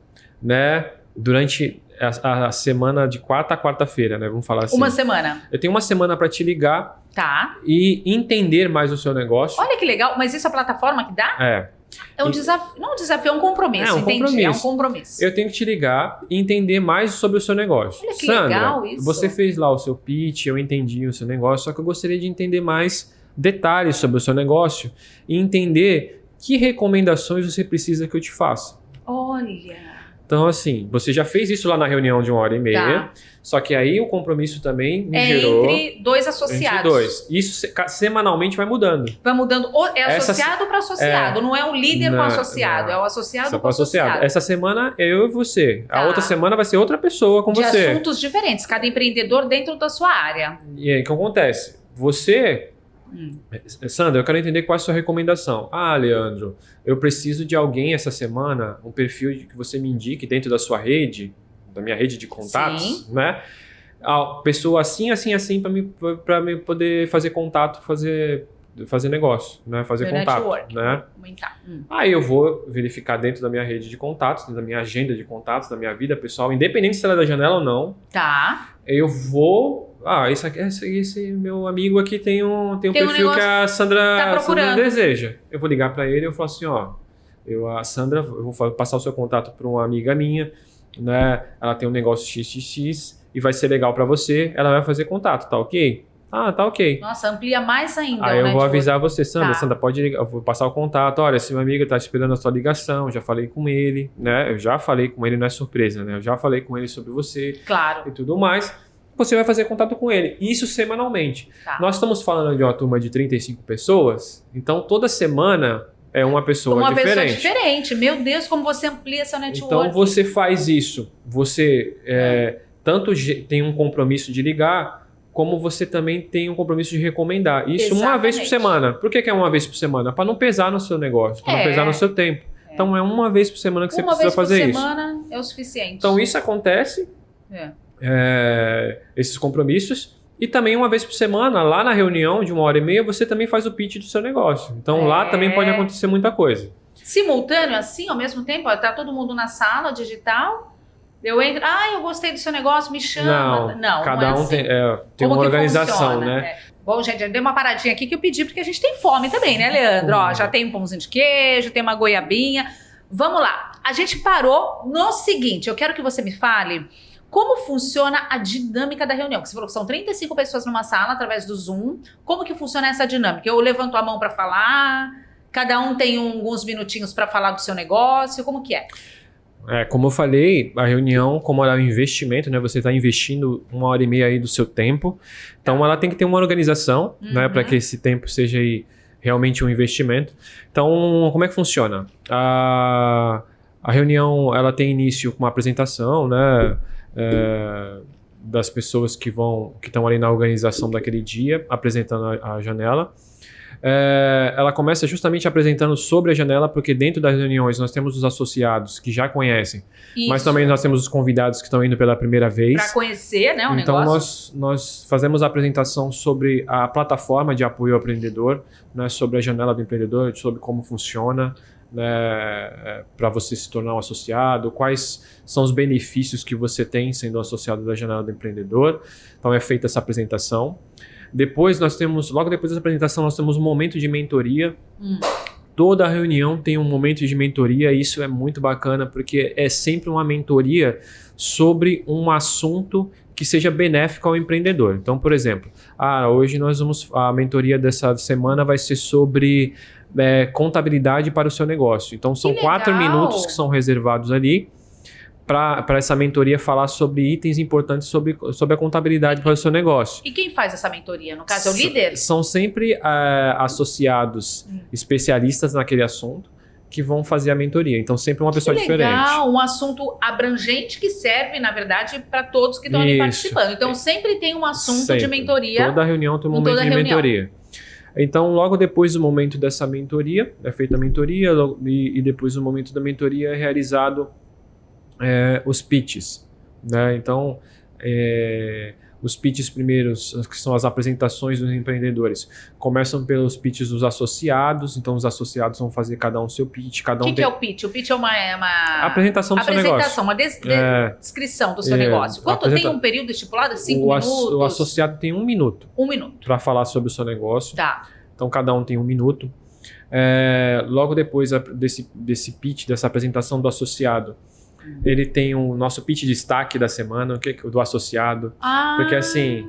né? Durante a semana de quarta a quarta-feira, né? Vamos falar assim. Uma semana. Eu tenho uma semana para te ligar. Tá. E entender mais o seu negócio. Olha que legal, mas isso é a plataforma que dá? É um desafio, não um desafio, é um compromisso, entendi. É um compromisso. Eu tenho que te ligar e entender mais sobre o seu negócio. Olha que Sandra, legal isso. Você fez lá o seu pitch, eu entendi o seu negócio, só que eu gostaria de entender mais detalhes sobre o seu negócio e entender que recomendações você precisa que eu te faça. Olha... Então, assim, você já fez isso lá na reunião de 1h30, tá. Só que aí o compromisso também me gerou... entre dois associados. Entre dois. Isso semanalmente vai mudando. Vai mudando. É associado para associado, não é um líder com associado, é o associado com associado. Essa semana é eu e você. A outra semana vai ser outra pessoa com você. De assuntos diferentes, cada empreendedor dentro da sua área. E aí, o que acontece? Você... Sandra, eu quero entender qual é a sua recomendação. Leandro, eu preciso de alguém essa semana, um perfil que você me indique dentro da sua rede, da minha rede de contatos, sim, né? A pessoa assim, para me poder fazer contato, fazer negócio, né? Fazer contato, network, né? Aí eu vou verificar dentro da minha rede de contatos, dentro da minha agenda de contatos, da minha vida pessoal, independente se ela é da janela ou não. Tá. Eu vou... esse meu amigo aqui tem um perfil que a Sandra deseja. Eu vou ligar para ele e eu falo assim, eu vou passar o seu contato para uma amiga minha, né? Ela tem um negócio XXX e vai ser legal para você. Ela vai fazer contato, tá ok? Tá ok. Nossa, amplia mais ainda. Aí eu vou avisar você, Sandra. Sandra, pode ligar. Eu vou passar o contato. Olha, esse meu amigo tá esperando a sua ligação. Já falei com ele, né? Eu já falei com ele, não é surpresa, né? Eu já falei com ele sobre você. Claro. E tudo mais. Você vai fazer contato com ele. Isso semanalmente. Tá. Nós estamos falando de uma turma de 35 pessoas, então toda semana é uma pessoa diferente. Uma pessoa diferente. Meu Deus, como você amplia seu network. Então você faz isso. Você tanto tem um compromisso de ligar, como você também tem um compromisso de recomendar. Isso uma vez por semana. Por que é uma vez por semana? Para não pesar no seu negócio, para não pesar no seu tempo. Então é uma vez por semana que você precisa fazer isso. Uma vez por semana é o suficiente. Então isso acontece... esses compromissos, e também uma vez por semana, lá na reunião de 1h30, você também faz o pitch do seu negócio. Então lá também pode acontecer muita coisa. Simultâneo, assim, ao mesmo tempo, tá todo mundo na sala digital, eu entro, eu gostei do seu negócio, me chama. Não, cada não é um assim. tem uma organização, né? Bom, gente, eu dei uma paradinha aqui que eu pedi, porque a gente tem fome também, né, Leandro? Já tem um pãozinho de queijo, tem uma goiabinha. Vamos lá. A gente parou no seguinte, eu quero que você me fale como funciona a dinâmica da reunião. Porque você falou que são 35 pessoas numa sala, através do Zoom. Como que funciona essa dinâmica? Eu levanto a mão para falar, cada um tem alguns minutinhos para falar do seu negócio, como que é? Como eu falei, a reunião, como ela é um investimento, né? Você está investindo 1h30 aí do seu tempo. Então, ela tem que ter uma organização, né? Para que esse tempo seja aí realmente um investimento. Então, como é que funciona? A reunião, ela tem início com uma apresentação, né? Das pessoas que estão ali na organização daquele dia, apresentando a janela. Ela começa justamente apresentando sobre a janela, porque dentro das reuniões nós temos os associados que já conhecem, mas também nós temos os convidados que estão indo pela primeira vez. Para conhecer, né, o então, negócio. Então nós fazemos a apresentação sobre a plataforma de apoio ao empreendedor, né, sobre a janela do empreendedor, sobre como funciona, né, para você se tornar um associado, quais são os benefícios que você tem sendo associado da janela do empreendedor. Então é feita essa apresentação. Depois logo depois dessa apresentação, nós temos um momento de mentoria. Toda reunião tem um momento de mentoria, e isso é muito bacana, porque é sempre uma mentoria sobre um assunto que seja benéfico ao empreendedor. Então, por exemplo, hoje a mentoria dessa semana vai ser sobre contabilidade para o seu negócio. Então, são 4 minutos que são reservados ali para essa mentoria falar sobre itens importantes sobre a contabilidade para o seu negócio. E quem faz essa mentoria? No caso, é o líder? São sempre associados especialistas naquele assunto que vão fazer a mentoria. Então, sempre uma pessoa diferente. Legal, um assunto abrangente que serve, na verdade, para todos que estão ali participando. Então, sempre tem um assunto de mentoria. Toda reunião tem um momento de mentoria. Então, logo depois do momento dessa mentoria, é feita a mentoria e depois do momento da mentoria é realizado os pitches, né? Então, os pitches primeiros, que são as apresentações dos empreendedores, começam pelos pitches dos associados. Então, os associados vão fazer cada um seu pitch. O que é o pitch? O pitch é uma apresentação do seu negócio. Uma descrição do seu negócio. Quanto tem um período estipulado? 5 minutos? O associado tem 1 minuto. 1 minuto. Para falar sobre o seu negócio. Tá. Então, cada um tem 1 minuto. Logo depois desse pitch, dessa apresentação do associado, ele tem o nosso pitch de destaque da semana, do associado. Porque assim,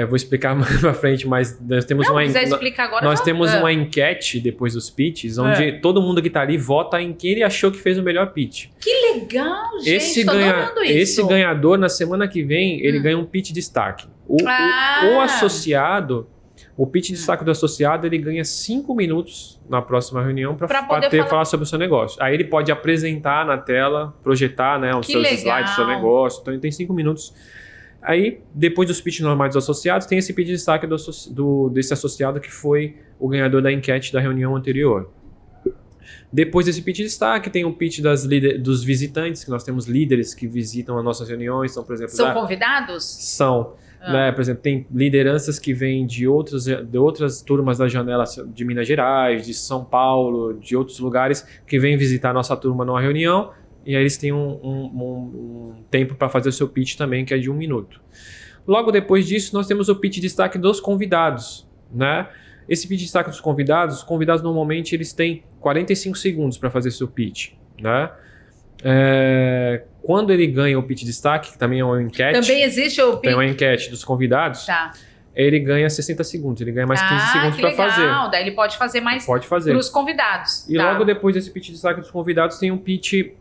vou explicar mais pra frente, mas nós temos explicar agora. Nós temos uma enquete depois dos pitches, onde todo mundo que tá ali vota em quem ele achou que fez o melhor pitch. Que legal, gente. Esse ganhador, na semana que vem, ele ganha um pitch de destaque. O associado... O pitch de destaque do associado, ele ganha 5 minutos na próxima reunião para poder falar sobre o seu negócio. Aí ele pode apresentar na tela, projetar, né, os seus slides do seu negócio. Então ele tem 5 minutos. Aí, depois dos pitches normais dos associados, tem esse pitch de destaque desse associado que foi o ganhador da enquete da reunião anterior. Depois desse pitch de destaque, tem o pitch dos visitantes, que nós temos líderes que visitam as nossas reuniões. Então, por exemplo, são convidados? São. Né? Por exemplo, tem lideranças que vêm de outras turmas da Janela de Minas Gerais, de São Paulo, de outros lugares, que vêm visitar a nossa turma numa reunião, e aí eles têm um tempo para fazer o seu pitch também, que é de 1 minuto. Logo depois disso, nós temos o pitch de destaque dos convidados, né? Esse pitch de destaque dos convidados, os convidados normalmente eles têm 45 segundos para fazer seu pitch, né? Quando ele ganha o pitch de destaque, que também é uma enquete. Também existe o pitch. Tem uma enquete dos convidados. Tá. Ele ganha 60 segundos, ele ganha mais 15 segundos para fazer. Daí ele pode fazer mais para os convidados. E logo depois desse pitch de destaque dos convidados, tem um pitch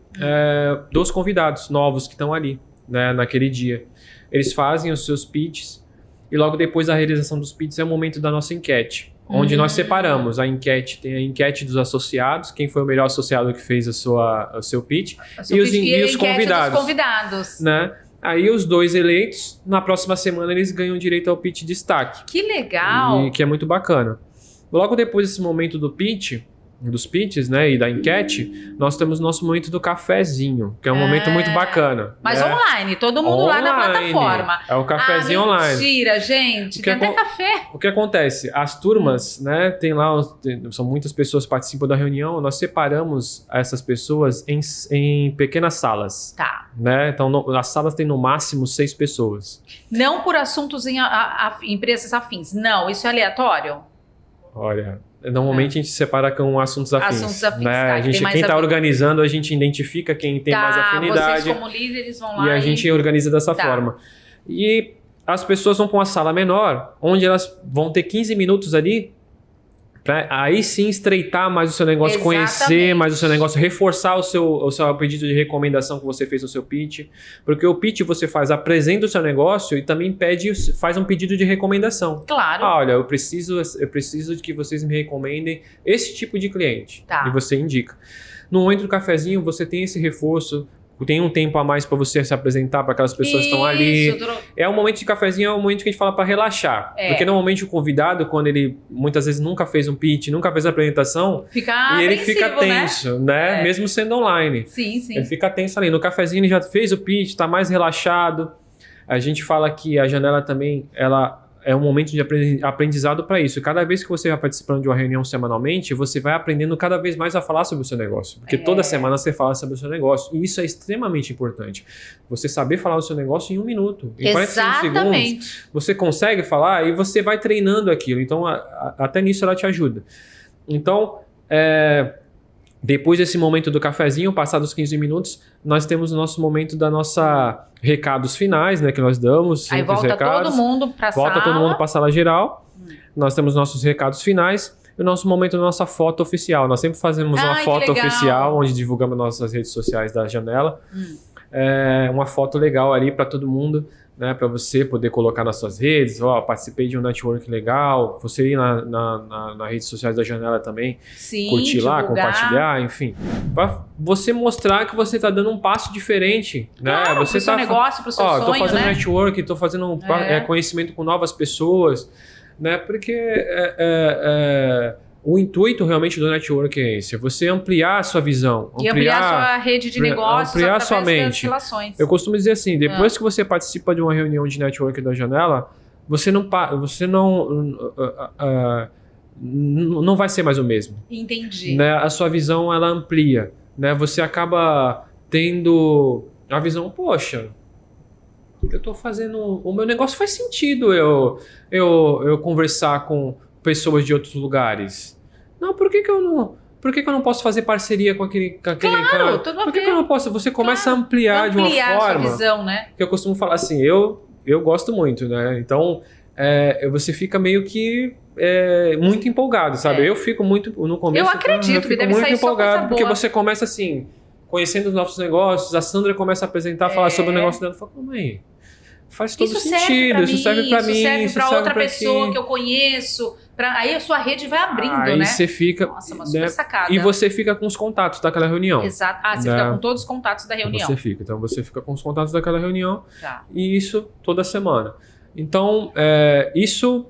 dos convidados novos que estão ali, né, naquele dia. Eles fazem os seus pitches e logo depois da realização dos pitches é o momento da nossa enquete. Onde nós separamos a enquete, tem a enquete dos associados, quem foi o melhor associado que fez o seu pitch, e os convidados. Né? Aí os 2 eleitos, na próxima semana eles ganham direito ao pitch de destaque. Que legal! E que é muito bacana. Logo depois desse momento dos pitches, né, e da enquete, nós temos o nosso momento do cafezinho, que é um momento muito bacana. Mas online, todo mundo lá na plataforma. É o cafezinho online. Mentira, gente, tem até café. O que acontece? As turmas, né, tem lá, são muitas pessoas que participam da reunião, nós separamos essas pessoas em pequenas salas. Tá. Né? Então, as salas têm no máximo 6 pessoas. Não por assuntos em empresas afins. Não, isso é aleatório? Olha... Normalmente a gente separa com assuntos afins. Assuntos afins, né? Tá, quem está organizando, a gente identifica quem tem mais afinidade. Vocês como líderes vão lá e a gente organiza dessa forma. E as pessoas vão para uma sala menor, onde elas vão ter 15 minutos ali, pra aí sim estreitar mais o seu negócio, conhecer mais o seu negócio, reforçar o seu pedido de recomendação que você fez no seu pitch. Porque o pitch você apresenta o seu negócio e também faz um pedido de recomendação. Claro. Olha, eu preciso de que vocês me recomendem esse tipo de cliente. Tá. E você indica. No momento do cafezinho, você tem esse reforço, tem um tempo a mais para você se apresentar para aquelas pessoas que estão ali. É um momento de cafezinho, é um momento que a gente fala para relaxar. Porque normalmente o convidado, quando ele muitas vezes nunca fez um pitch, nunca fez a apresentação, e ele fica tenso, né? Mesmo sendo online. Sim. Ele fica tenso ali. No cafezinho ele já fez o pitch, está mais relaxado. A gente fala que a Janela também, ela é um momento de aprendizado para isso. Cada vez que você vai participando de uma reunião semanalmente, você vai aprendendo cada vez mais a falar sobre o seu negócio. Porque toda semana você fala sobre o seu negócio. E isso é extremamente importante. Você saber falar o seu negócio em 1 minuto. Em 45 segundos. Você consegue falar e você vai treinando aquilo. Então, até nisso ela te ajuda. Então, depois desse momento do cafezinho, passados 15 minutos, nós temos o nosso momento da nossa recados finais, né, que nós damos. Aí volta todo mundo para a sala. Volta todo mundo para a sala geral. Nós temos nossos recados finais e o nosso momento da nossa foto oficial. Nós sempre fazemos uma foto oficial, onde divulgamos nossas redes sociais da Janela. uma foto legal ali para todo mundo, né, para você poder colocar nas suas redes, participei de um network legal, você ir nas redes sociais da Janela também, Sim, curtir lá, divulgar. compartilhar, enfim, para você mostrar que você está dando um passo diferente, Claro, né? Você pro seu negócio, pro seu sonho, tô fazendo né? network, tô fazendo conhecimento com novas pessoas, né? Porque o intuito realmente do network é esse, é você ampliar a sua visão, E ampliar sua rede de negócios ampliar através sua das mente. relações. Eu costumo dizer assim, depois que você participa de uma reunião de network da Janela, você não vai ser mais o mesmo. Entendi. Né? A sua visão, ela amplia, né? Você acaba tendo a visão, poxa, eu tô fazendo... O meu negócio faz sentido eu conversar com pessoas de outros lugares. Não, por que eu não posso fazer parceria com aquele Claro, cara? tudo a Por que ver. eu não posso? Você começa a ampliar de uma Ampliar forma... sua visão, né? Que eu costumo falar assim, eu gosto muito, né? Então, você fica meio que muito empolgado, sabe? Eu fico muito, no começo... Eu acredito que deve sair só coisa boa. Porque você começa assim, conhecendo os novos negócios, a Sandra começa a apresentar, falar sobre o negócio dela, fala, calma aí, faz todo sentido, isso serve pra mim, isso serve pra outra pessoa quem? que eu conheço, aí a sua rede vai abrindo, aí né? Você fica... Nossa, uma super sacada. E você fica com os contatos daquela reunião. Exato. Você fica com todos os contatos da reunião. Então você fica com os contatos daquela reunião, tá. E isso toda semana. Então, isso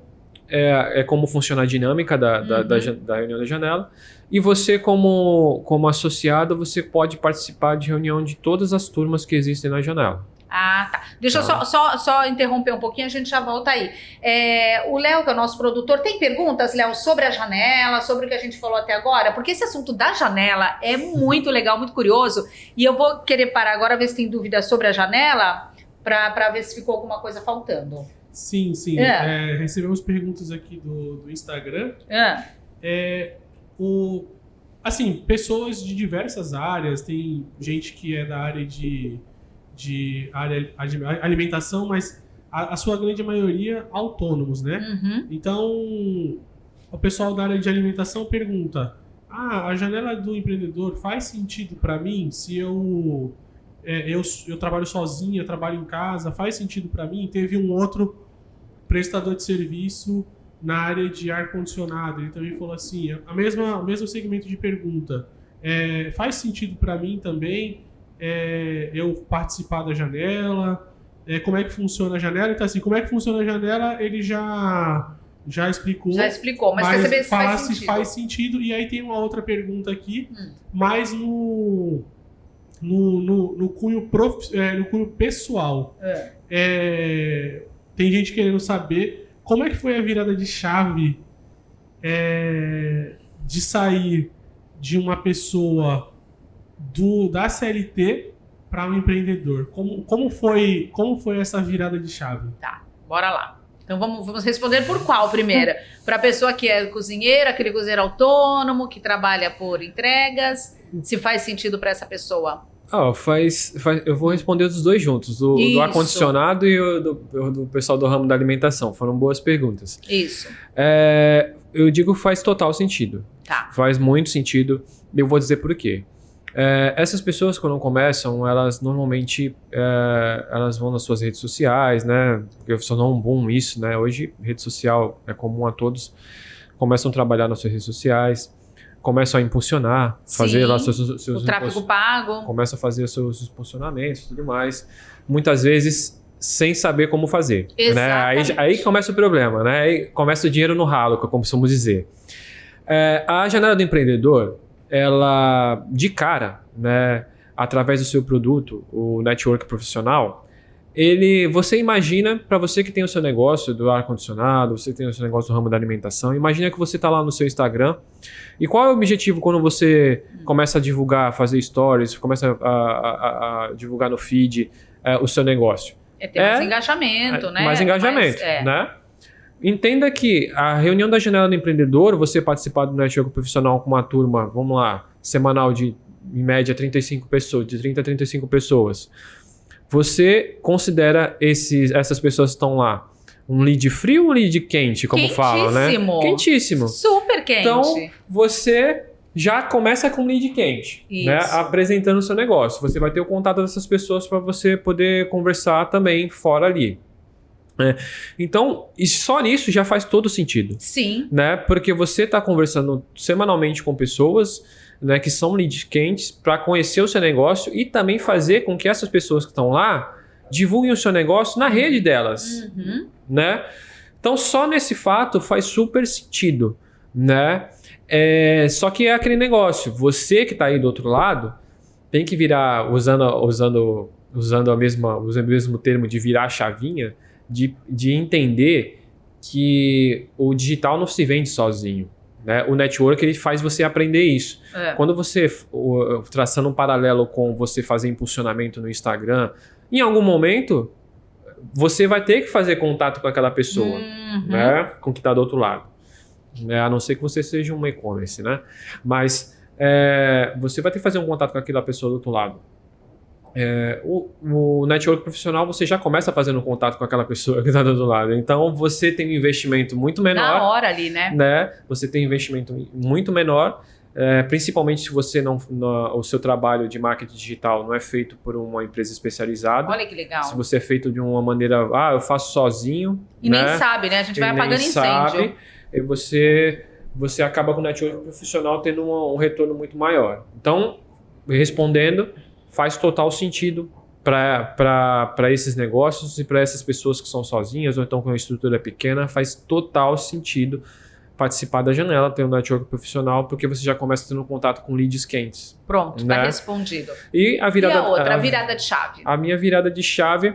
é como funciona a dinâmica da reunião da Janela. E você, como associado, você pode participar de reunião de todas as turmas que existem na Janela. Ah, tá. Deixa eu só interromper um pouquinho, a gente já volta aí. O Léo, que é o nosso produtor, tem perguntas, Léo, sobre a Janela, sobre o que a gente falou até agora? Porque esse assunto da Janela é muito legal, muito curioso. E eu vou querer parar agora, ver se tem dúvidas sobre a Janela, para ver se ficou alguma coisa faltando. Sim. Recebemos perguntas aqui do Instagram. Assim, pessoas de diversas áreas, tem gente que é da área de alimentação, mas a sua grande maioria autônomos, né? Uhum. Então, o pessoal da área de alimentação pergunta: a janela do empreendedor faz sentido para mim se eu trabalho sozinho, eu trabalho em casa, faz sentido para mim? Teve um outro prestador de serviço na área de ar-condicionado, ele também falou assim, o mesmo segmento de pergunta, faz sentido para mim também eu participar da janela? Como é que funciona a janela? Então, assim, como é que funciona a janela, ele já explicou. Já explicou, mas quer saber se faz sentido. Se faz sentido. E aí tem uma outra pergunta aqui, mais no cunho pessoal. Tem gente querendo saber como é que foi a virada de chave de sair de uma pessoa da CLT para um empreendedor. Como foi essa virada de chave? Tá, bora lá. Então vamos responder por qual primeira? Para a pessoa que é cozinheira, aquele cozinheiro autônomo, que trabalha por entregas, se faz sentido para essa pessoa? Eu vou responder dos dois juntos, do ar-condicionado e do pessoal do ramo da alimentação. Foram boas perguntas. Isso. Eu digo faz total sentido. Tá. Faz muito sentido. E eu vou dizer por quê. Essas pessoas, quando começam, elas normalmente elas vão nas suas redes sociais, né? Porque se tornou um boom isso, né? Hoje, rede social é comum a todos. Começam a trabalhar nas suas redes sociais, começam a impulsionar, fazer lá seus o tráfego pago. Começa a fazer seus impulsionamentos e tudo mais. Muitas vezes sem saber como fazer. Né? Aí começa o problema, né? Aí começa o dinheiro no ralo, como costumamos dizer. A janela do empreendedor, ela, de cara, né, através do seu produto, o network profissional, você imagina, para você que tem o seu negócio do ar-condicionado, você que tem o seu negócio do ramo da alimentação, imagina que você está lá no seu Instagram. E qual é o objetivo quando você começa a divulgar, fazer stories, começa a divulgar no feed o seu negócio? Ter mais engajamento, né? Mais engajamento, né? Entenda que a reunião da janela do empreendedor, você participar do network profissional com uma turma, vamos lá, semanal de, em média, 35 pessoas, de 30 a 35 pessoas. Você considera essas pessoas que estão lá um lead frio ou um lead quente, como falam, né? Quentíssimo. Quentíssimo. Super quente. Então, você já começa com lead quente, né? Isso. Apresentando o seu negócio. Você vai ter o contato dessas pessoas para você poder conversar também fora ali. Então, e só nisso já faz todo sentido. Sim. Né? Porque você está conversando semanalmente com pessoas, né, que são leads quentes para conhecer o seu negócio e também fazer com que essas pessoas que estão lá divulguem o seu negócio na rede delas. Né? Então, só nesse fato faz super sentido. Né? Só que é aquele negócio. Você que está aí do outro lado tem que virar, usando o mesmo termo de virar a chavinha, de entender que o digital não se vende sozinho. Né? O network ele faz você aprender isso. Quando você, traçando um paralelo com você fazer impulsionamento no Instagram, em algum momento você vai ter que fazer contato com aquela pessoa, né? Com que está do outro lado. A não ser que você seja um e-commerce, né? Mas você vai ter que fazer um contato com aquela pessoa do outro lado. O network profissional você já começa fazendo contato com aquela pessoa que está do outro lado. Então você tem um investimento muito menor. Na hora ali, né? Você tem um investimento muito menor, principalmente se você o seu trabalho de marketing digital não é feito por uma empresa especializada. Olha que legal. Se você é feito de uma maneira, eu faço sozinho. E nem sabe, né? A gente vai apagando incêndio. E você acaba com o network profissional tendo um retorno muito maior. Então, respondendo, faz total sentido para esses negócios e para essas pessoas que são sozinhas ou então com uma estrutura pequena, faz total sentido participar da janela, ter um network profissional, porque você já começa tendo contato com leads quentes. Pronto, né? Tá respondido. E a virada de chave? A minha virada de chave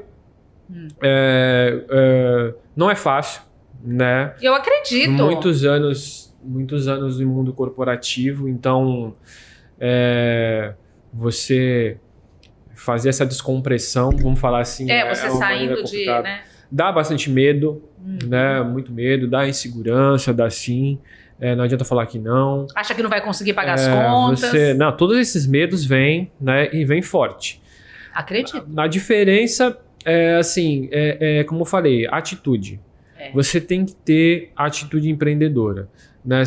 não é fácil, né? Eu acredito. Muitos anos no mundo corporativo, então você fazer essa descompressão, vamos falar assim. Você saindo de... Né? Dá bastante medo, né? Muito medo, dá insegurança, dá sim. Não adianta falar que não. Acha que não vai conseguir pagar as contas. Todos esses medos vêm, né? E vêm forte. Acredito. A diferença como eu falei, atitude. Você tem que ter atitude empreendedora, né?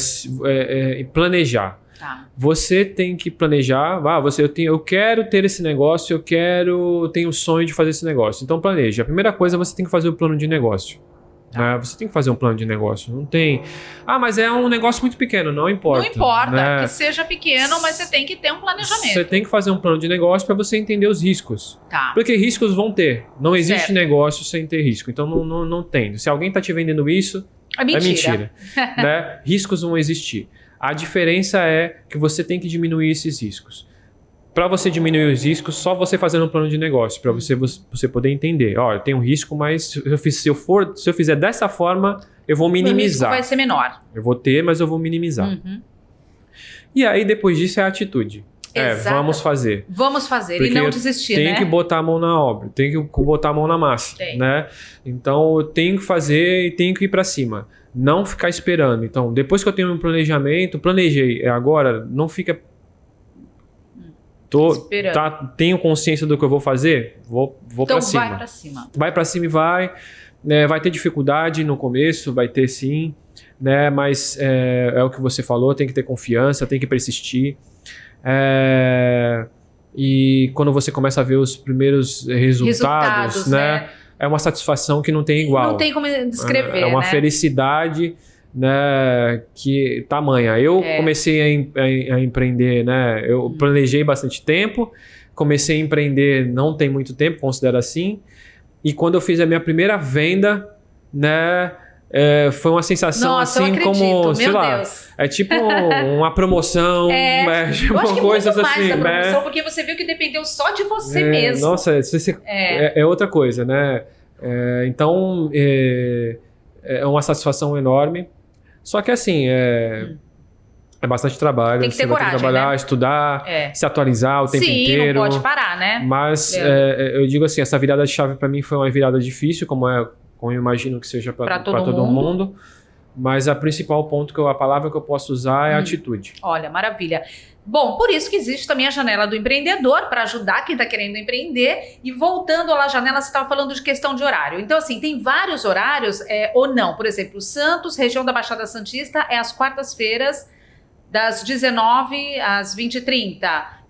Planejar. Tá. Você tem que planejar. Eu quero ter esse negócio, tenho o sonho de fazer esse negócio. Então planeja. A primeira coisa, você tem que fazer o plano de negócio. Tá. Né? Você tem que fazer um plano de negócio. Não tem. Mas é um negócio muito pequeno, não importa. Não importa, né? que seja pequeno, mas você tem que ter um planejamento. Você tem que fazer um plano de negócio para você entender os riscos. Tá. Porque riscos vão ter. Não existe Certo. negócio sem ter risco. Então não tem. Se alguém está te vendendo isso, é mentira. Né? Riscos vão existir. A diferença é que você tem que diminuir esses riscos. Para você diminuir os riscos, só você fazendo um plano de negócio, para você poder entender. Olha, tem um risco, mas se eu fizer dessa forma, eu vou minimizar. O risco vai ser menor. Eu vou ter, mas eu vou minimizar. E aí, depois disso, é a atitude. Vamos fazer. Vamos fazer porque e não desistir, né? Tem que botar a mão na obra, tem que botar a mão na massa, né? Então, eu tenho que fazer e tenho que ir para cima. Não ficar esperando. Então, depois que eu tenho um planejamento, planejei. Agora, não fica... Tenho consciência do que eu vou fazer? Vou para cima. Então, vai para cima. Vai para cima e vai. Vai ter dificuldade no começo, vai ter sim. Né? Mas é o que você falou, tem que ter confiança, tem que persistir. E quando você começa a ver os primeiros resultados, né? É uma satisfação que não tem igual. Não tem como descrever, É uma felicidade, né, que tamanha. Eu comecei a empreender, né? Eu planejei bastante tempo, comecei a empreender não tem muito tempo, considero assim. E quando eu fiz a minha primeira venda, né, foi uma sensação. Nossa, assim, eu acredito, como, sei meu lá, Deus. é tipo uma promoção, tipo eu acho que coisas muito mais assim, da promoção, né? porque você viu que dependeu só de você mesmo. Nossa, é outra coisa, né? Então, é uma satisfação enorme. Só que assim, é bastante trabalho. Tem que ter você vai coragem, ter que trabalhar, né? estudar, se atualizar o tempo inteiro. Não pode parar, né? Mas eu digo assim, essa virada de chave para mim foi uma virada difícil, como eu imagino que seja para todo mundo. Mas a principal ponto, a palavra que eu posso usar é atitude. Olha, maravilha. Bom, por isso que existe também a janela do empreendedor, para ajudar quem está querendo empreender. E voltando lá à janela, você estava falando de questão de horário. Então, assim, tem vários horários ou não. Por exemplo, Santos, região da Baixada Santista, é às quartas-feiras, das 19 às 20h30.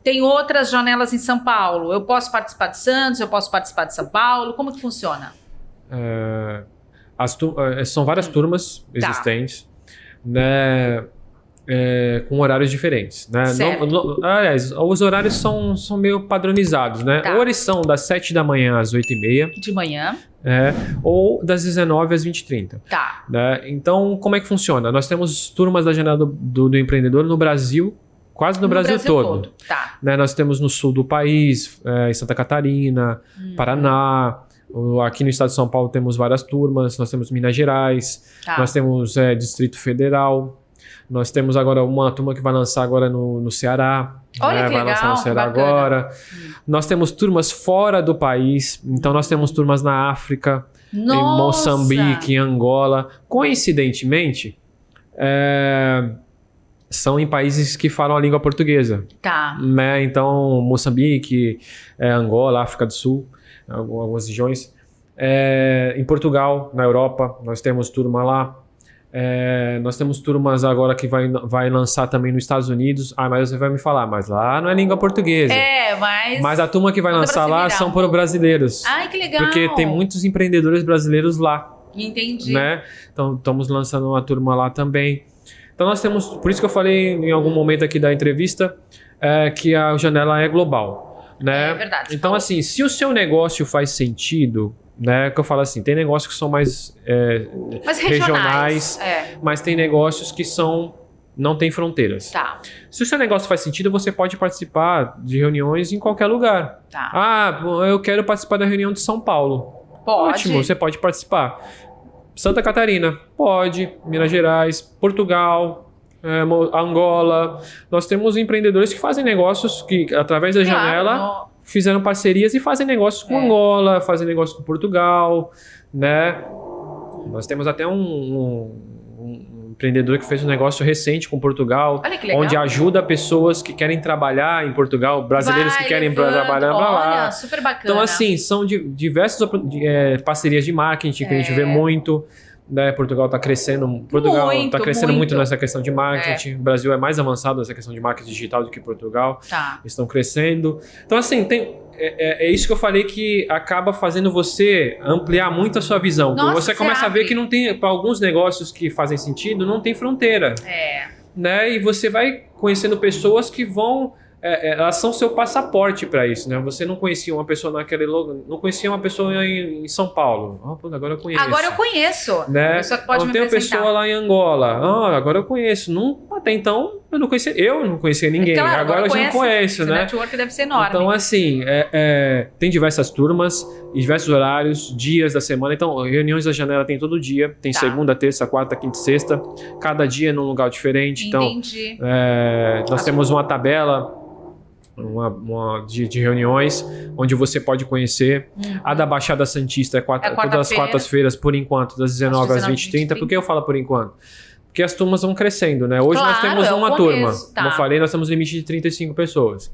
Tem outras janelas em São Paulo. Eu posso participar de Santos, eu posso participar de São Paulo. Como que funciona? São várias turmas existentes, né, com horários diferentes. Né? Aliás, os horários são meio padronizados. Né? Tá. Ou eles são das 7 da manhã às 8h30. De manhã. Ou das 19 às 20h30. Tá. Né? Então, como é que funciona? Nós temos turmas da Janela do Empreendedor no Brasil, quase no Brasil todo. Tá. Né? Nós temos no sul do país, em Santa Catarina, Paraná. Aqui no estado de São Paulo temos várias turmas. Nós temos Minas Gerais. Tá. Nós temos Distrito Federal. Nós temos agora uma turma que vai lançar agora no Ceará. Olha que vai legal, lançar no Ceará bacana. agora. Nós temos turmas fora do país. Então nós temos turmas na África, em Moçambique, em Angola. Coincidentemente, são em países que falam a língua portuguesa. Tá. Né? Então, Moçambique, Angola, África do Sul, algumas regiões. Em Portugal, na Europa, nós temos turma lá. Nós temos turmas agora que vai lançar também nos Estados Unidos. Mas você vai me falar, mas lá não é língua portuguesa. Mas a turma que vai lançar lá são para brasileiros. Ai, que legal. Porque tem muitos empreendedores brasileiros lá. Entendi. Né? Então, estamos lançando uma turma lá também. Então, nós temos... Por isso que eu falei em algum momento aqui da entrevista que a janela é global. Né? É verdade. Então, assim, se o seu negócio faz sentido... Né, que eu falo assim, tem negócios que são mais regionais, mas tem negócios que não tem fronteiras. Tá. Se o seu negócio faz sentido, você pode participar de reuniões em qualquer lugar. Tá. Eu quero participar da reunião de São Paulo. Pode. Ótimo, você pode participar. Santa Catarina, pode. Minas Gerais, Portugal, Angola. Nós temos empreendedores que fazem negócios que, através da janela... Fizeram parcerias e fazem negócios com Angola, fazem negócios com Portugal, né? Nós temos até um empreendedor que fez um negócio recente com Portugal, onde ajuda pessoas que querem trabalhar em Portugal, brasileiros que querem trabalhar para lá. Olha, super bacana. Então, assim, são diversas parcerias de marketing que a gente vê muito. Né? Portugal está crescendo. Muito nessa questão de marketing. O Brasil é mais avançado nessa questão de marketing digital do que Portugal. Tá. Estão crescendo. Então, assim, é isso que eu falei que acaba fazendo você ampliar muito a sua visão. Você começa a ver que não tem, para alguns negócios que fazem sentido, não tem fronteira. Né? E você vai conhecendo pessoas que vão... elas são seu passaporte para isso, né? Você não conhecia uma pessoa naquele lugar, não conhecia uma pessoa em São Paulo. Agora eu conheço. Agora eu conheço. Né? Pessoa que pode não tem uma pessoa lá em Angola. Agora eu conheço. Até então eu não conhecia ninguém. Claro, agora eu já conheço, né? O network deve ser enorme. Então, assim, tem diversas turmas, diversos horários, dias da semana. Então, reuniões da janela tem todo dia. Tem segunda, terça, quarta, quinta e sexta. Cada dia num lugar diferente. Entendi. Então, nós temos uma tabela de reuniões onde você pode conhecer. A da Baixada Santista todas as quartas-feiras, por enquanto, das 19 às 20h30. Por que eu falo por enquanto? Porque as turmas vão crescendo, né? Hoje nós temos uma turma. Como eu falei, nós temos limite de 35 pessoas.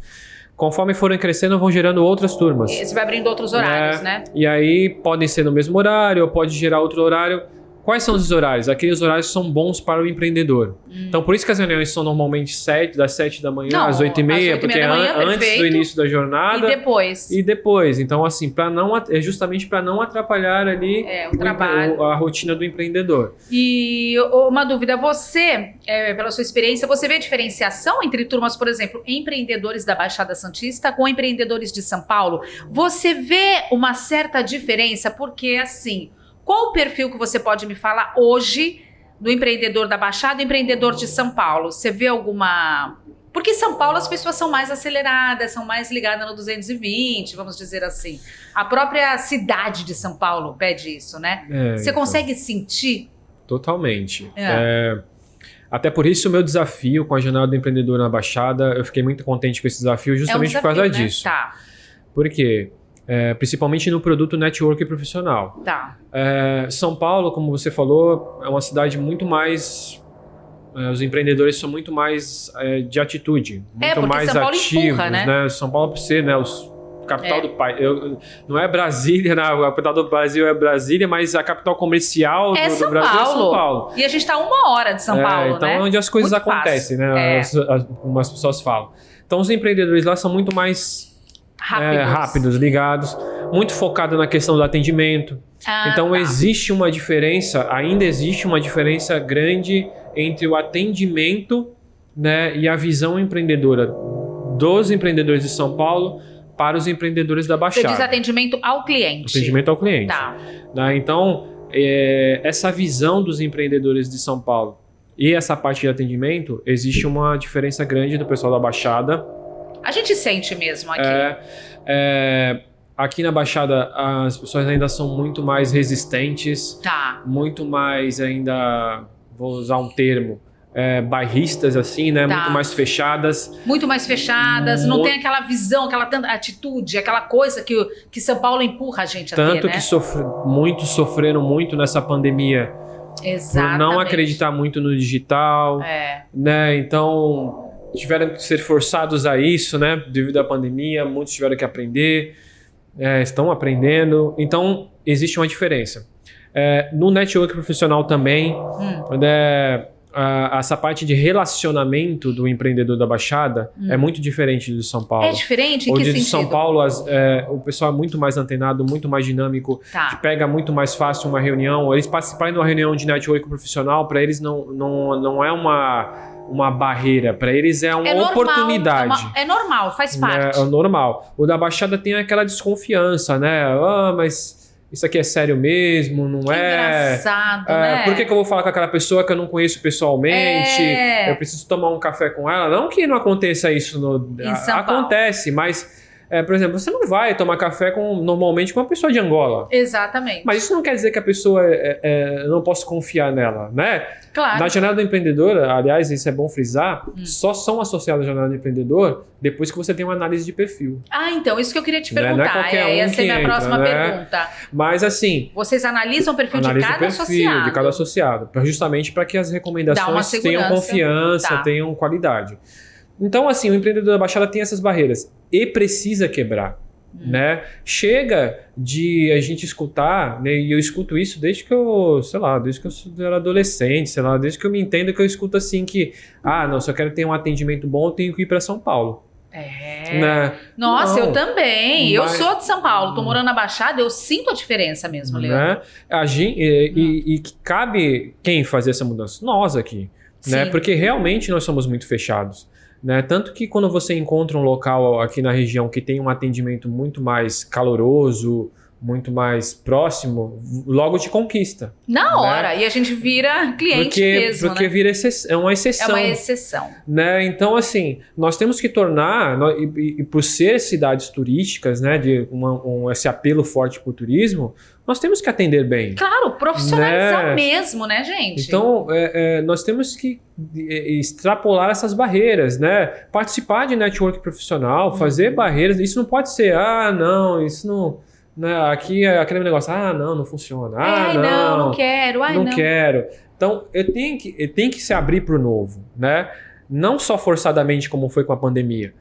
Conforme forem crescendo, vão gerando outras turmas. E você vai abrindo outros horários, né? E aí podem ser no mesmo horário ou pode gerar outro horário. Quais são os horários? Aqueles horários que são bons para o empreendedor. Então, por isso que as reuniões são normalmente das 7 da manhã às 8h30, porque é antes do início da jornada. E depois. Então, assim, justamente para não atrapalhar ali a rotina do empreendedor. E uma dúvida, você, pela sua experiência, você vê diferenciação entre turmas, por exemplo, empreendedores da Baixada Santista com empreendedores de São Paulo? Você vê uma certa diferença? Porque, assim... Qual o perfil que você pode me falar hoje do empreendedor da Baixada e empreendedor de São Paulo? Você vê alguma... Porque em São Paulo as pessoas são mais aceleradas, são mais ligadas no 220, vamos dizer assim. A própria cidade de São Paulo pede isso, né? Você consegue sentir? Totalmente. Até por isso o meu desafio com a Janela do Empreendedor na Baixada, eu fiquei muito contente com esse desafio justamente por causa disso. Tá. Por quê? Principalmente no produto network profissional. Tá. São Paulo, como você falou, é uma cidade muito mais... os empreendedores são muito mais de atitude, muito mais São Paulo ativos. empurra, né? São Paulo, por ser, né, os capital do país. Não é Brasília, a capital do Brasil é Brasília, mas a capital comercial do Brasil é São Paulo. E a gente está 1 hora de São Paulo, então né? é onde as coisas Muito acontecem, né? Como as pessoas falam. Então os empreendedores lá são muito mais rápidos, ligados, muito focados na questão do atendimento. Então existe uma diferença, ainda existe uma diferença grande entre o atendimento, né, e a visão empreendedora dos empreendedores de São Paulo para os empreendedores da Baixada. Você diz atendimento ao cliente. Atendimento ao cliente. Tá. Né? Então, essa visão dos empreendedores de São Paulo e essa parte de atendimento, existe uma diferença grande do pessoal da Baixada. A gente sente mesmo aqui. Aqui na Baixada, as pessoas ainda são muito mais resistentes, muito mais ainda, vou usar um termo, bairristas, assim, né? Muito mais fechadas. Muito mais fechadas, não tem aquela visão, aquela atitude, aquela coisa que São Paulo empurra a gente a ter, né? Tanto que sofreram muito nessa pandemia. Exatamente. Por não acreditar muito no digital, né? Então, tiveram que ser forçados a isso, né? Devido à pandemia, muitos tiveram que aprender, estão aprendendo. Então, existe uma diferença. No network profissional também, essa parte de relacionamento do empreendedor da Baixada é muito diferente do de São Paulo. É diferente? Em que sentido? De sentido? São Paulo, o pessoal é muito mais antenado, muito mais dinâmico, pega muito mais fácil uma reunião. Eles participarem de uma reunião de network profissional, para eles não é uma barreira, para eles é uma oportunidade. É normal, faz parte. É normal. O da Baixada tem aquela desconfiança, né? Mas isso aqui é sério mesmo, não é? Engraçado, né? Por que eu vou falar com aquela pessoa que eu não conheço pessoalmente? Eu preciso tomar um café com ela? Não que não aconteça isso. Acontece, mas... por exemplo, você não vai tomar café normalmente com uma pessoa de Angola. Exatamente. Mas isso não quer dizer que a pessoa eu não posso confiar nela, né? Claro. Na jornada do empreendedor, aliás, isso é bom frisar, só são associados à jornada do empreendedor depois que você tem uma análise de perfil. Então, isso que eu queria te perguntar. Não é qualquer essa é a minha próxima pergunta. Mas assim... Vocês analisam o perfil de cada associado? De cada associado, justamente para que as recomendações tenham confiança, tenham qualidade. Então, assim, o empreendedor da Baixada tem essas barreiras e precisa quebrar, né? Chega de a gente escutar, né? E eu escuto isso desde que eu era adolescente, desde que eu me entendo, que eu escuto assim que, não, se eu quero ter um atendimento bom, eu tenho que ir para São Paulo. Né? Nossa, eu também. Eu sou de São Paulo, tô morando na Baixada, eu sinto a diferença mesmo, Leandro. E cabe quem fazer essa mudança? Nós aqui, né? Porque realmente nós somos muito fechados. Né? Tanto que quando você encontra um local aqui na região que tem um atendimento muito mais caloroso, muito mais próximo, logo te conquista. Na hora, e a gente vira cliente mesmo, porque vira uma exceção. É uma exceção. Né? Então, assim, nós temos que tornar, e por ser cidades turísticas, né, de esse apelo forte para o turismo, nós temos que atender bem. Claro, profissionalizar mesmo, né, gente? Então, nós temos que extrapolar essas barreiras, né? Participar de network profissional, fazer barreiras. Isso não pode ser, isso não... Né? Aqui é aquele negócio, não funciona. Não quero. Não quero. Então, eu tenho que se abrir para o novo, né? Não só forçadamente como foi com a pandemia.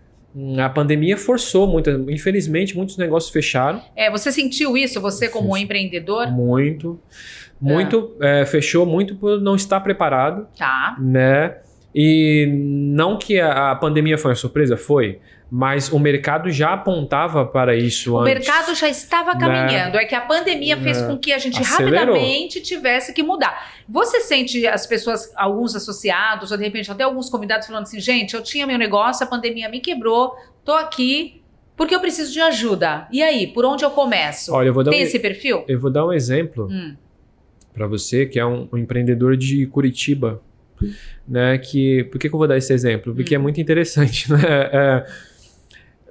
A pandemia forçou muito, infelizmente, muitos negócios fecharam. Você sentiu isso, você como empreendedor? Muito. Fechou muito por não estar preparado. Né? E não que a pandemia foi uma surpresa, mas o mercado já apontava para isso antes. O mercado já estava caminhando. É que a pandemia fez com que a gente rapidamente tivesse que mudar. Você sente as pessoas, alguns associados, ou de repente até alguns convidados falando assim, gente, eu tinha meu negócio, a pandemia me quebrou, tô aqui porque eu preciso de ajuda. E aí, por onde eu começo? Olha, Tem esse perfil? Eu vou dar um exemplo para você, que é um empreendedor de Curitiba. Né, por que eu vou dar esse exemplo? Porque é muito interessante, né?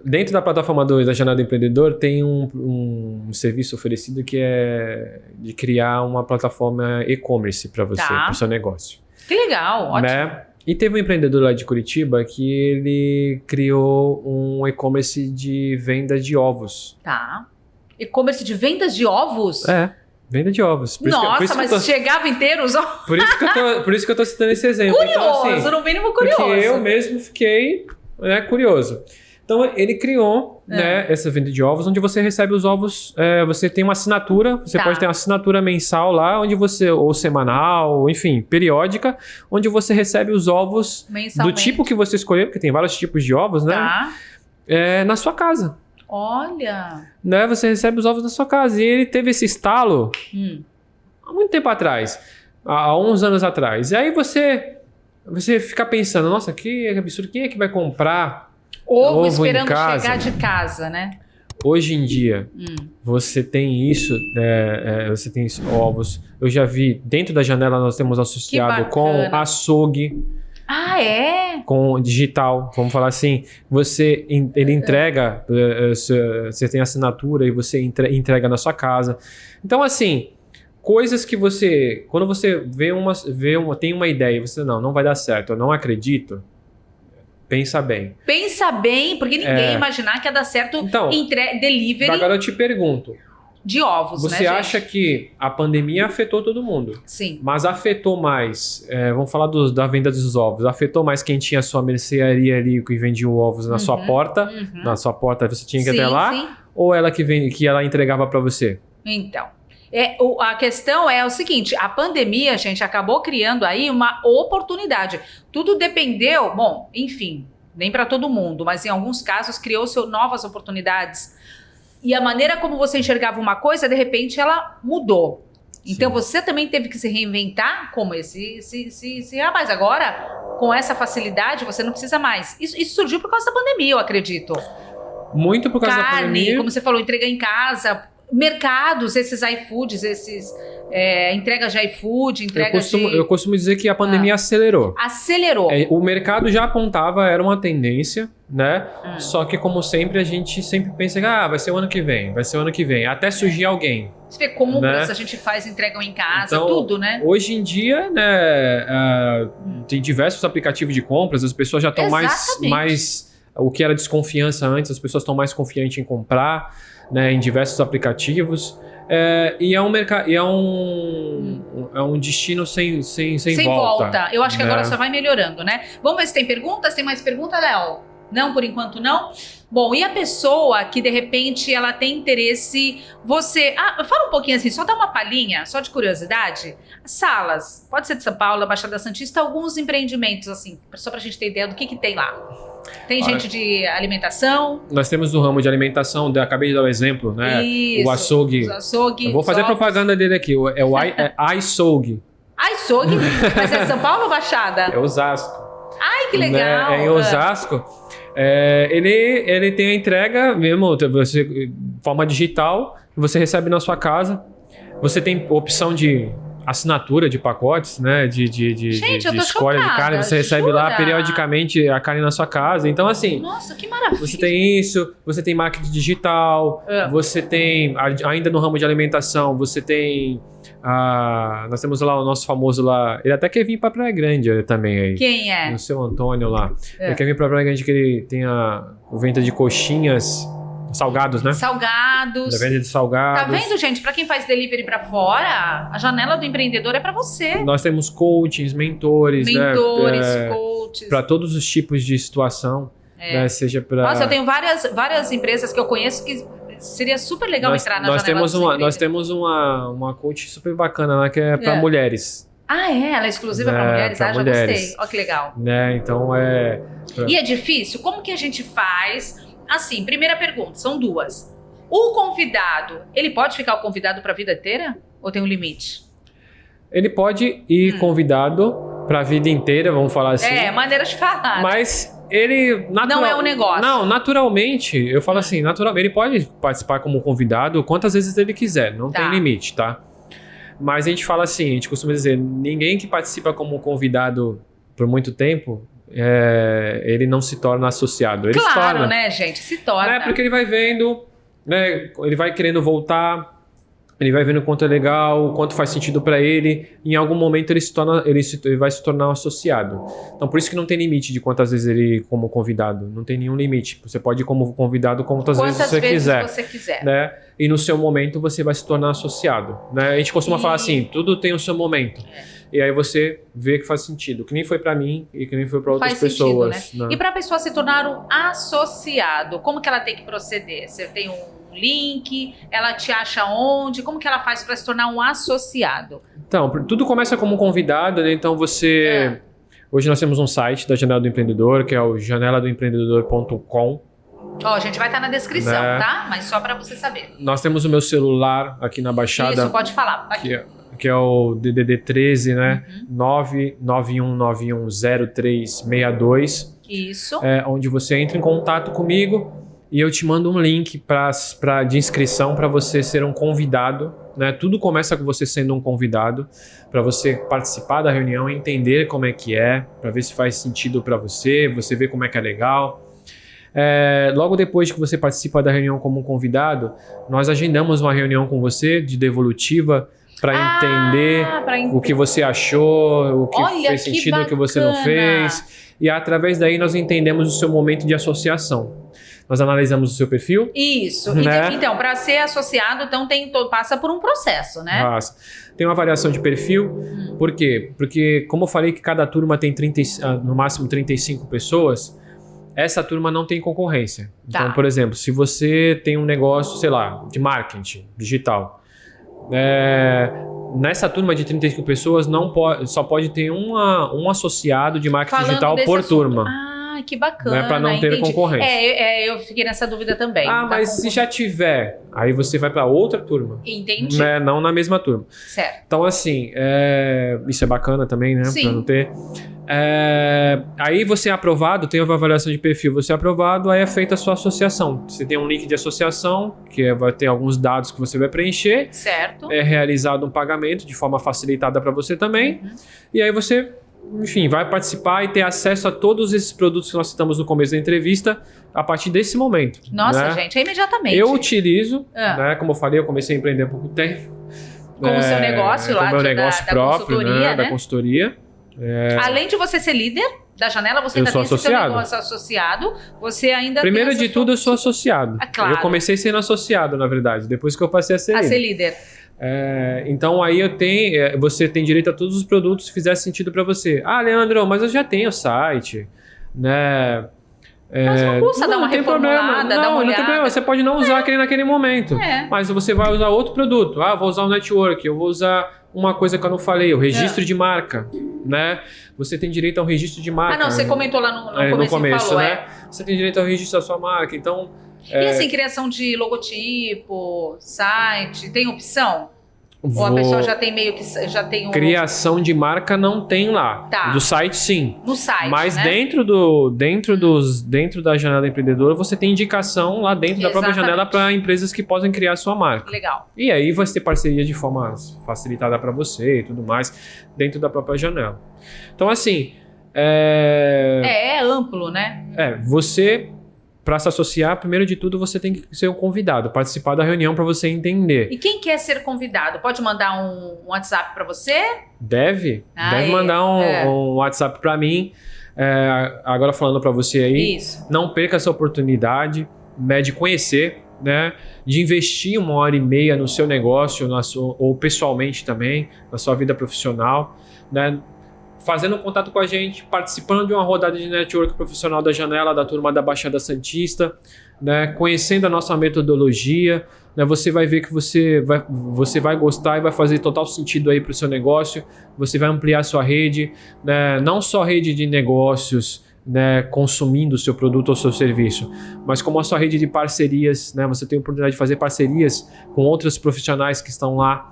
Dentro da plataforma da Jornada do Empreendedor tem um serviço oferecido que é de criar uma plataforma e-commerce para você, para o seu negócio. Que legal, ótimo. Né? E teve um empreendedor lá de Curitiba que ele criou um e-commerce de venda de ovos. E-commerce de vendas de ovos? Venda de ovos. Mas chegava inteiros? Por isso que eu tô citando esse exemplo. Curioso, no mínimo curioso. Porque eu mesmo fiquei curioso. Então ele criou, né, essa venda de ovos, onde você recebe os ovos, você tem uma assinatura, você Tá. pode ter uma assinatura mensal lá, onde você, ou semanal, enfim, periódica, onde você recebe os ovos do Mensalmente. tipo que você escolher, porque tem vários tipos de ovos, né? Tá. Na sua casa. Olha. Né? Você recebe os ovos na sua casa. E ele teve esse estalo Hum. há muito tempo atrás, há uns anos atrás. E aí você fica pensando, nossa, que absurdo, quem é que vai comprar Ovo Ovo em esperando casa. chegar de casa, né? hoje em dia? Você tem isso, você tem ovos. Eu já vi, dentro da janela nós temos associado com bacana. açougue, Ah, é? com digital, vamos falar assim. Ele entrega, você tem assinatura e você entrega na sua casa. Então, assim, coisas que você, quando você tem uma ideia e você não vai dar certo, eu não acredito, pensa bem. Pensa bem, porque ninguém ia imaginar que ia dar certo Então, delivery agora eu te pergunto, de ovos, né, você gente? acha que a pandemia afetou todo mundo? Sim. Mas afetou mais, vamos falar da venda dos ovos, afetou mais quem tinha a sua mercearia ali que vendia ovos na sua porta, na sua porta você tinha que ir até lá, Sim. ou ela que ela entregava para você? Então, a questão é o seguinte, a pandemia, gente, acabou criando aí uma oportunidade. Tudo dependeu, bom, enfim, nem para todo mundo, mas em alguns casos criou-se novas oportunidades. E a maneira como você enxergava uma coisa, de repente, ela mudou. Então Sim. você também teve que se reinventar como esse rapaz. Agora, com essa facilidade, você não precisa mais. Isso surgiu por causa da pandemia, eu acredito. Muito por causa da Carne, pandemia. como você falou, entrega em casa, mercados, esses iFoods, entregas de iFood, entregas Eu costumo dizer que a pandemia acelerou. Acelerou. O mercado já apontava, era uma tendência, né? Só que, como sempre, a gente sempre pensa que vai ser o ano que vem, vai ser o ano que vem. Até surgir alguém. Você vê compras, né? a gente faz, entregam em casa, Então, tudo, né? Hoje em dia, né, tem diversos aplicativos de compras, as pessoas já estão mais... O que era desconfiança antes, as pessoas estão mais confiantes em comprar, né, em diversos aplicativos. E é um destino sem volta. Eu acho que né? agora só vai melhorando, né? Vamos ver se tem perguntas. Tem mais pergunta, Léo? Não, por enquanto não. Bom, e a pessoa que de repente ela tem interesse, fala um pouquinho assim, só dá uma palhinha, só de curiosidade. Salas, pode ser de São Paulo, Baixada Santista, alguns empreendimentos assim, só pra gente ter ideia do que tem lá. Tem gente de alimentação. Nós temos no ramo de alimentação, acabei de dar o exemplo, né? Isso, o açougue. Os açougue. Eu vou fazer propaganda dele aqui, é o iSoug. Açougue? Mas é São Paulo ou Baixada? É Osasco. Ai, que legal. Né? É em Osasco. Ele tem a entrega mesmo, forma digital, você recebe na sua casa. Você tem opção de assinatura de pacotes, né? Gente, eu tô escolha de chocada, carne. Você recebe lá jura? periodicamente a carne na sua casa. Então, assim, Nossa, que maravilha. você tem isso, você tem marketing digital, você tem, ainda no ramo de alimentação, você tem. Nós temos lá o nosso famoso lá. Ele até quer vir para Praia Grande também aí. Quem é? O seu Antônio lá. Ele quer vir para Praia Grande que ele tem o venda de coxinhas. Salgados, né? Salgados. Da venda de salgados. Tá vendo, gente? Pra quem faz delivery pra fora, a janela do empreendedor é pra você. Nós temos coachings, mentores, coaches. para todos os tipos de situação, né? Seja para. Nossa, eu tenho várias empresas que eu conheço que seria super legal entrar na janela dos Nós temos uma coach super bacana lá que é para mulheres. Ah, é? Ela é exclusiva pra mulheres? Pra Já mulheres. gostei. Ó, que legal. Né? Então E é difícil? Como que a gente faz? Assim, primeira pergunta, são duas. O convidado, ele pode ficar o convidado pra vida inteira? Ou tem um limite? Ele pode ir convidado para a vida inteira, vamos falar assim. Maneira de falar. Mas ele não é um negócio. Não, naturalmente, eu falo assim, naturalmente, ele pode participar como convidado quantas vezes ele quiser, não tem limite, tá? Mas a gente fala assim, a gente costuma dizer, ninguém que participa como convidado por muito tempo, ele não se torna associado. Ele se torna, né, gente? Se torna. Porque ele vai vendo, né? Ele vai querendo voltar. Ele vai vendo o quanto é legal, o quanto faz sentido para ele. Em algum momento ele vai se tornar um associado. Então por isso que não tem limite de quantas vezes ele como convidado. Não tem nenhum limite. Você pode ir como convidado quantas vezes você quiser. Você quiser. Né? E no seu momento você vai se tornar associado. Né? A gente costuma falar assim, tudo tem o seu momento. E aí você vê que faz sentido. Que nem foi para mim e que nem foi para outras pessoas. Sentido, né? E para a pessoa se tornar um associado, como que ela tem que proceder? Você tem um link, ela te acha onde? Como que ela faz para se tornar um associado? Então, tudo começa como convidado, né? Então você... Hoje nós temos um site da Janela do Empreendedor, que é o janeladoempreendedor.com. Ó, a gente vai estar na descrição, né? Tá? Mas só para você saber. Nós temos o meu celular aqui na Baixada. Isso, pode falar. Tá aqui. Que é o DDD 13, né? 991910362. Isso. Onde você entra em contato comigo e eu te mando um link de inscrição para você ser um convidado. Né? Tudo começa com você sendo um convidado, para você participar da reunião, entender como é que é, para ver se faz sentido para você ver como é que é legal. Logo depois que você participa da reunião como um convidado, nós agendamos uma reunião com você de devolutiva para entender o que você achou, o que fez sentido, o que você não fez. E através daí nós entendemos o seu momento de associação. Nós analisamos o seu perfil. Isso. Né? Então, para ser associado, então passa por um processo, né? Tem uma variação de perfil. Por quê? Porque, como eu falei que cada turma tem no máximo 35 pessoas, essa turma não tem concorrência. Então, por exemplo, se você tem um negócio, sei lá, de marketing digital, nessa turma de 35 pessoas só pode ter um associado de marketing digital por turma. Que bacana. Para não ter concorrência. Eu fiquei nessa dúvida também. Mas se já tiver, aí você vai para outra turma. Entendi. Né? Não na mesma turma. Certo. Então, assim, isso é bacana também, né? Sim. Para não ter. Aí você é aprovado, tem uma avaliação de perfil, você é aprovado, aí é feita a sua associação. Você tem um link de associação, que vai ter alguns dados que você vai preencher. Certo. É realizado um pagamento de forma facilitada para você também. E aí você... Enfim, vai participar e ter acesso a todos esses produtos que nós citamos no começo da entrevista a partir desse momento. Nossa, né? gente, é imediatamente. Eu utilizo, né? Como eu falei, eu comecei a empreender há pouco tempo. Com o seu negócio lá, com o meu negócio próprio, consultoria, né? Da consultoria. Além de você ser líder da Janela, você ainda tem esse seu negócio associado. Você ainda Primeiro de tudo, eu sou associado. Claro. Eu comecei sendo associado, na verdade, depois que eu passei a ser líder. Então aí você tem direito a todos os produtos se fizer sentido para você. Leandro, mas eu já tenho o site, né? Mas não custa dar uma reformulada, dar uma olhada. Não tem problema, você pode não usar aquele naquele momento. Mas você vai usar outro produto. Vou usar o network, eu vou usar uma coisa que eu não falei, o registro de marca, né? Você tem direito ao registro de marca. Você comentou lá no começo, falou, né? Você tem direito ao registro da sua marca, então... E assim, criação de logotipo, site, tem opção? Ou a pessoa já tem meio que... Criação de marca não tem lá. Do site, sim. No site, mas né? dentro da Janela Empreendedora, você tem indicação lá dentro da própria janela para empresas que possam criar sua marca. Legal. E aí vai ter parceria de forma facilitada para você e tudo mais, dentro da própria janela. Então, assim... É amplo, né? Você... Para se associar, primeiro de tudo, você tem que ser um convidado, participar da reunião para você entender. E quem quer ser convidado? Pode mandar um WhatsApp para você? Deve mandar um WhatsApp para mim. Agora falando para você aí, não perca essa oportunidade, né, de conhecer, né, de investir 1h30 no seu negócio, ou pessoalmente também, na sua vida profissional, né? Fazendo contato com a gente, participando de uma rodada de network profissional da Janela, da turma da Baixada Santista, né? Conhecendo a nossa metodologia, né? Você vai ver que você vai gostar e vai fazer total sentido aí para o seu negócio. Você vai ampliar a sua rede, né? Não só rede de negócios, né, consumindo o seu produto ou seu serviço, mas como a sua rede de parcerias, né? Você tem a oportunidade de fazer parcerias com outros profissionais que estão lá,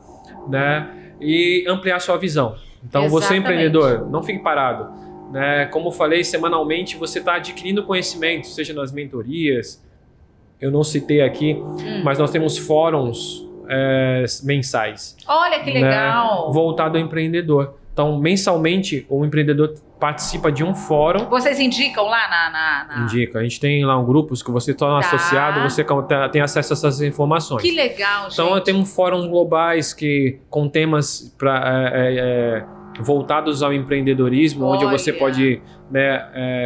né? E ampliar a sua visão. Então, você empreendedor, não fique parado, né? Como eu falei, semanalmente você está adquirindo conhecimento, seja nas mentorias, eu não citei aqui, mas nós temos fóruns mensais. Olha que legal! Né? Voltado ao empreendedor. Então, mensalmente, o empreendedor participa de um fórum. Vocês indicam lá na... Indica. A gente tem lá um grupo que você torna associado, você tem acesso a essas informações. Que legal, gente. Então, tem fóruns globais com temas voltados ao empreendedorismo, onde você pode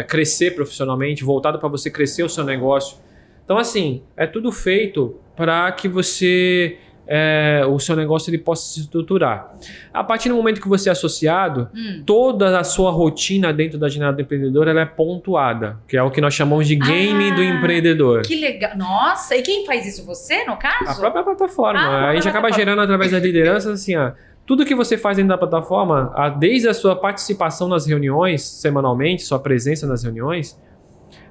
crescer profissionalmente, voltado para você crescer o seu negócio. Então, assim, é tudo feito para que o seu negócio ele possa se estruturar. A partir do momento que você é associado, toda a sua rotina dentro da jornada do empreendedor ela é pontuada, que é o que nós chamamos de game do empreendedor. Que legal. Nossa, e quem faz isso? Você, no caso? A própria plataforma. A gente acaba gerando através das lideranças assim, tudo que você faz dentro da plataforma, desde a sua participação nas reuniões, semanalmente, sua presença nas reuniões,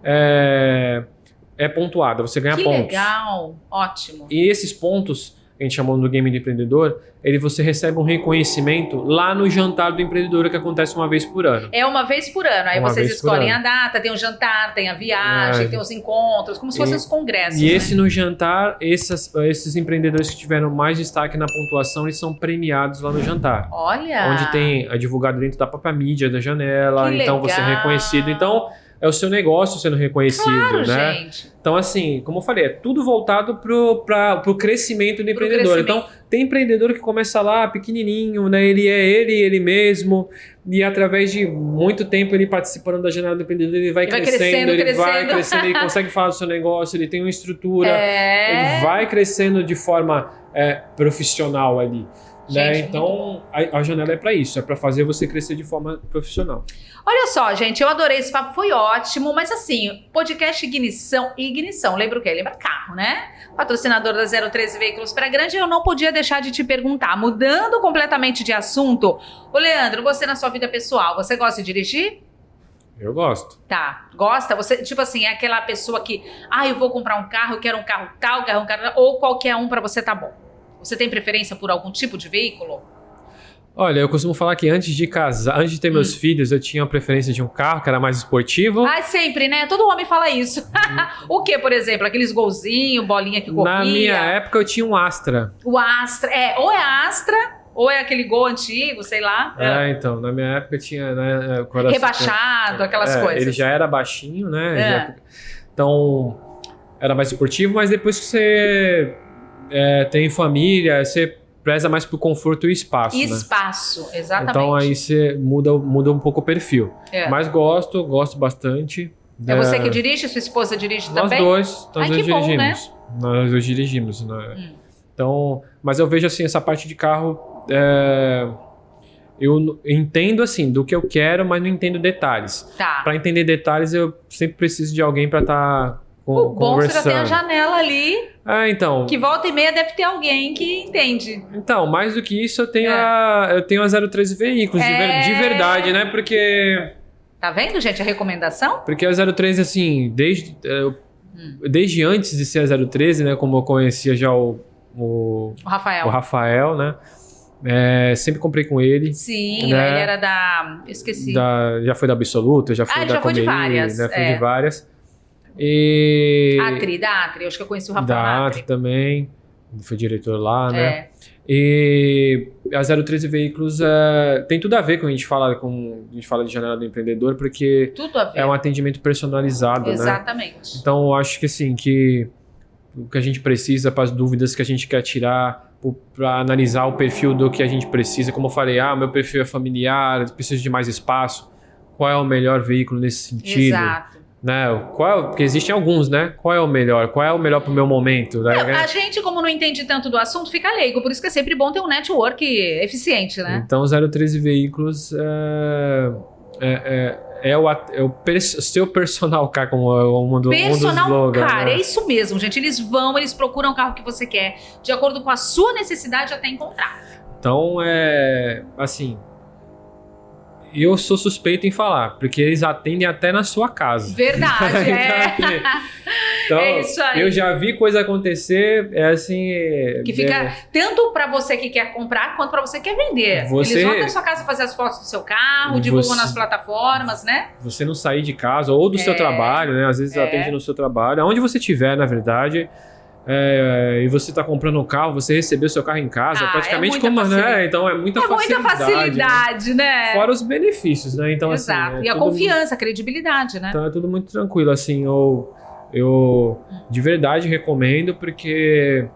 é pontuada, você ganha pontos. Que legal, ótimo. E esses pontos, que a gente chamou no game do empreendedor, você recebe um reconhecimento lá no jantar do empreendedor, que acontece uma vez por ano. É uma vez por ano. Aí vocês escolhem a data, tem o jantar, tem a viagem, tem os encontros, como se fossem os congressos. E esse no jantar, esses empreendedores que tiveram mais destaque na pontuação, eles são premiados lá no jantar. Olha! Onde tem divulgado dentro da própria mídia da janela, que então legal. você é reconhecido. Então, é o seu negócio sendo reconhecido, claro, né? Gente. Então, assim, como eu falei, é tudo voltado pro crescimento do empreendedor. Então, tem empreendedor que começa lá pequenininho, né? Ele mesmo, e através de muito tempo ele participando da jornada do empreendedor, ele vai crescendo, ele consegue falar do seu negócio, ele tem uma estrutura, ele vai crescendo de forma profissional ali. Né? Gente, então, a janela é para isso, é para fazer você crescer de forma profissional. Olha só, gente, eu adorei esse papo, foi ótimo, mas assim, podcast Ignição, lembra o quê? Lembra carro, né? Patrocinador da 013 Veículos para Grande, eu não podia deixar de te perguntar, mudando completamente de assunto, ô Leandro, você na sua vida pessoal, você gosta de dirigir? Eu gosto. Tá, gosta? Você, tipo assim, é aquela pessoa que, eu vou comprar um carro, eu quero um carro tal, quero um carro, ou qualquer um para você tá bom. Você tem preferência por algum tipo de veículo? Olha, eu costumo falar que antes de casar, antes de ter meus filhos, eu tinha uma preferência de um carro que era mais esportivo. Sempre, né? Todo homem fala isso. O que, por exemplo? Aqueles golzinhos, bolinha que corria? Na minha época, eu tinha um Astra. O Astra, ou é Astra, ou é aquele Gol antigo, sei lá. Então, na minha época tinha, né? Rebaixado, aquelas coisas. Ele já era baixinho, né? Então, era mais esportivo, mas depois que você tem família, você preza mais pro conforto e espaço, né? Exatamente. Então aí você muda um pouco o perfil. Mas gosto bastante. É você que dirige? Sua esposa dirige também? Nós dois dirigimos. Bom, né? Nós dois dirigimos, né? Então, mas eu vejo assim, essa parte de carro, eu entendo assim, do que eu quero, mas não entendo detalhes. Tá. Para entender detalhes, eu sempre preciso de alguém para estar conversando. Bom, você já tem a janela ali. Então. Que volta e meia deve ter alguém que entende. Então, mais do que isso, eu tenho a 013 Veículos, de verdade, né? Porque... Tá vendo, gente, a recomendação? Porque a 013, assim, desde antes de ser a 013, né? Como eu conhecia já o Rafael, né? Sempre comprei com ele. Sim, né? ele era da... Eu esqueci. Já foi da Absoluta, já foi da foi de várias. Né? Foi de várias. E... Da Atri, acho que eu conheci o Rafael da Atri também, foi diretor lá, né? E a 013 Veículos tem tudo a ver com a gente fala de janela do empreendedor, porque tudo a ver. É um atendimento personalizado, Exatamente. Né? Então eu acho que assim, que o que a gente precisa para as dúvidas que a gente quer tirar, para analisar o perfil do que a gente precisa, como eu falei, meu perfil é familiar, preciso de mais espaço, qual é o melhor veículo nesse sentido? Exato. Né? Porque existem alguns, né? Qual é o melhor? Qual é o melhor pro meu momento? A gente, como não entende tanto do assunto, fica leigo. Por isso que é sempre bom ter um network eficiente, né? Então, 013 Veículos é o seu personal car, como é um dos slogans. Car, né? é isso mesmo, gente. Eles procuram o carro que você quer, de acordo com a sua necessidade até encontrar. Então, assim... Eu sou suspeito em falar, porque eles atendem até na sua casa. Verdade, Então, é isso aí. Eu já vi coisa acontecer, assim... Que fica tanto para você que quer comprar, quanto para você que quer vender. Eles vão até a sua casa fazer as fotos do seu carro, divulgam nas plataformas, né? Você não sair de casa, ou do seu trabalho, né? Às vezes atende no seu trabalho, aonde você estiver, na verdade... e você está comprando um carro, você recebeu seu carro em casa, praticamente muita como, facilidade. né? Então é muita facilidade, né? Fora os benefícios, né? Então, Exato. assim, E a confiança, a credibilidade, né? então é tudo muito tranquilo, assim, eu de verdade recomendo, porque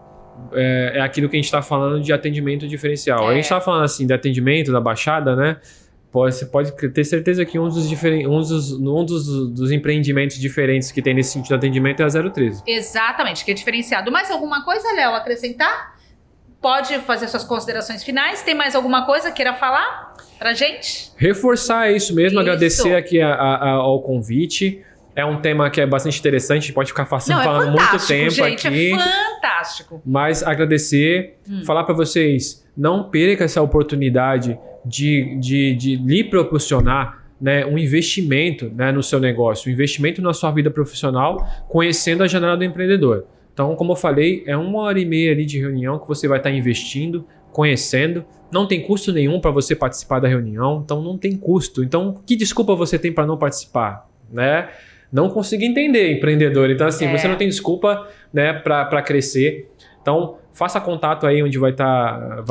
é aquilo que a gente está falando de atendimento diferencial. A gente está falando, assim, de atendimento da Baixada, né? Você pode ter certeza que um dos empreendimentos diferentes que tem nesse sentido de atendimento é a 013. Exatamente, que é diferenciado. Mais alguma coisa, Léo, acrescentar? Pode fazer suas considerações finais. Tem mais alguma coisa queira falar pra gente? Reforçar isso mesmo, Isso. agradecer aqui ao convite. É um tema que é bastante interessante, a gente pode ficar falando muito tempo gente, aqui. É fantástico. Mas agradecer, falar para vocês, não perca essa oportunidade de lhe proporcionar, né, um investimento, né, no seu negócio, um investimento na sua vida profissional, conhecendo a Janela do Empreendedor. Então, como eu falei, é 1h30 ali de reunião que você vai estar investindo, conhecendo. Não tem custo nenhum para você participar da reunião, então não tem custo. Então, que desculpa você tem para não participar, né? Não consegui entender, empreendedor. Então, assim, você não tem desculpa, né, para crescer. Então, faça contato aí onde vai estar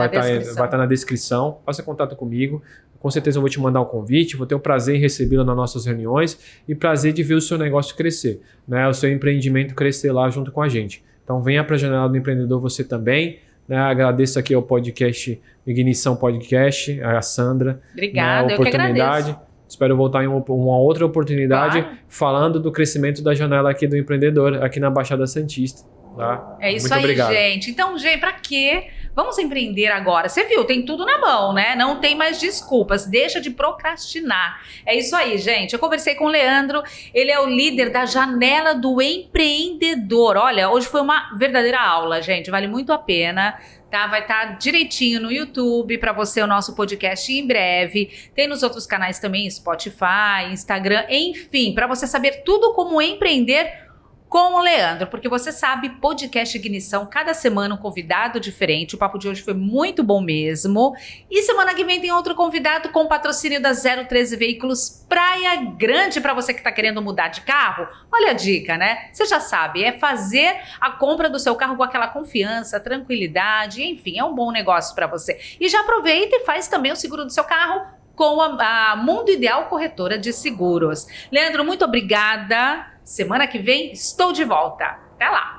na descrição. Faça contato comigo. Com certeza eu vou te mandar um convite. Vou ter o prazer em recebê-lo nas nossas reuniões e prazer de ver o seu negócio crescer, né? O seu empreendimento crescer lá junto com a gente. Então, venha para a Janela do Empreendedor você também. Né? Agradeço aqui ao podcast Ignição Podcast, a Sandra. Obrigada, eu que agradeço. Espero voltar em uma outra oportunidade, falando do crescimento da janela aqui do empreendedor, aqui na Baixada Santista. Tá? É isso. Muito aí, obrigado. gente. Então, gente, pra quê? Vamos empreender agora. Você viu, tem tudo na mão, né? Não tem mais desculpas. Deixa de procrastinar. É isso aí, gente. Eu conversei com o Leandro. Ele é o líder da Janela do Empreendedor. Olha, hoje foi uma verdadeira aula, gente. Vale muito a pena. Tá? Vai estar direitinho no YouTube para você o nosso podcast em breve. Tem nos outros canais também, Spotify, Instagram, enfim, para você saber tudo como empreender com o Leandro, porque você sabe, podcast Ignição, cada semana um convidado diferente. O papo de hoje foi muito bom mesmo. E semana que vem tem outro convidado com patrocínio da 013 Veículos Praia Grande, para você que está querendo mudar de carro. Olha a dica, né? Você já sabe, é fazer a compra do seu carro com aquela confiança, tranquilidade, enfim, é um bom negócio para você. E já aproveita e faz também o seguro do seu carro com a Mundo Ideal Corretora de Seguros. Leandro, muito obrigada. Semana que vem estou de volta. Até lá!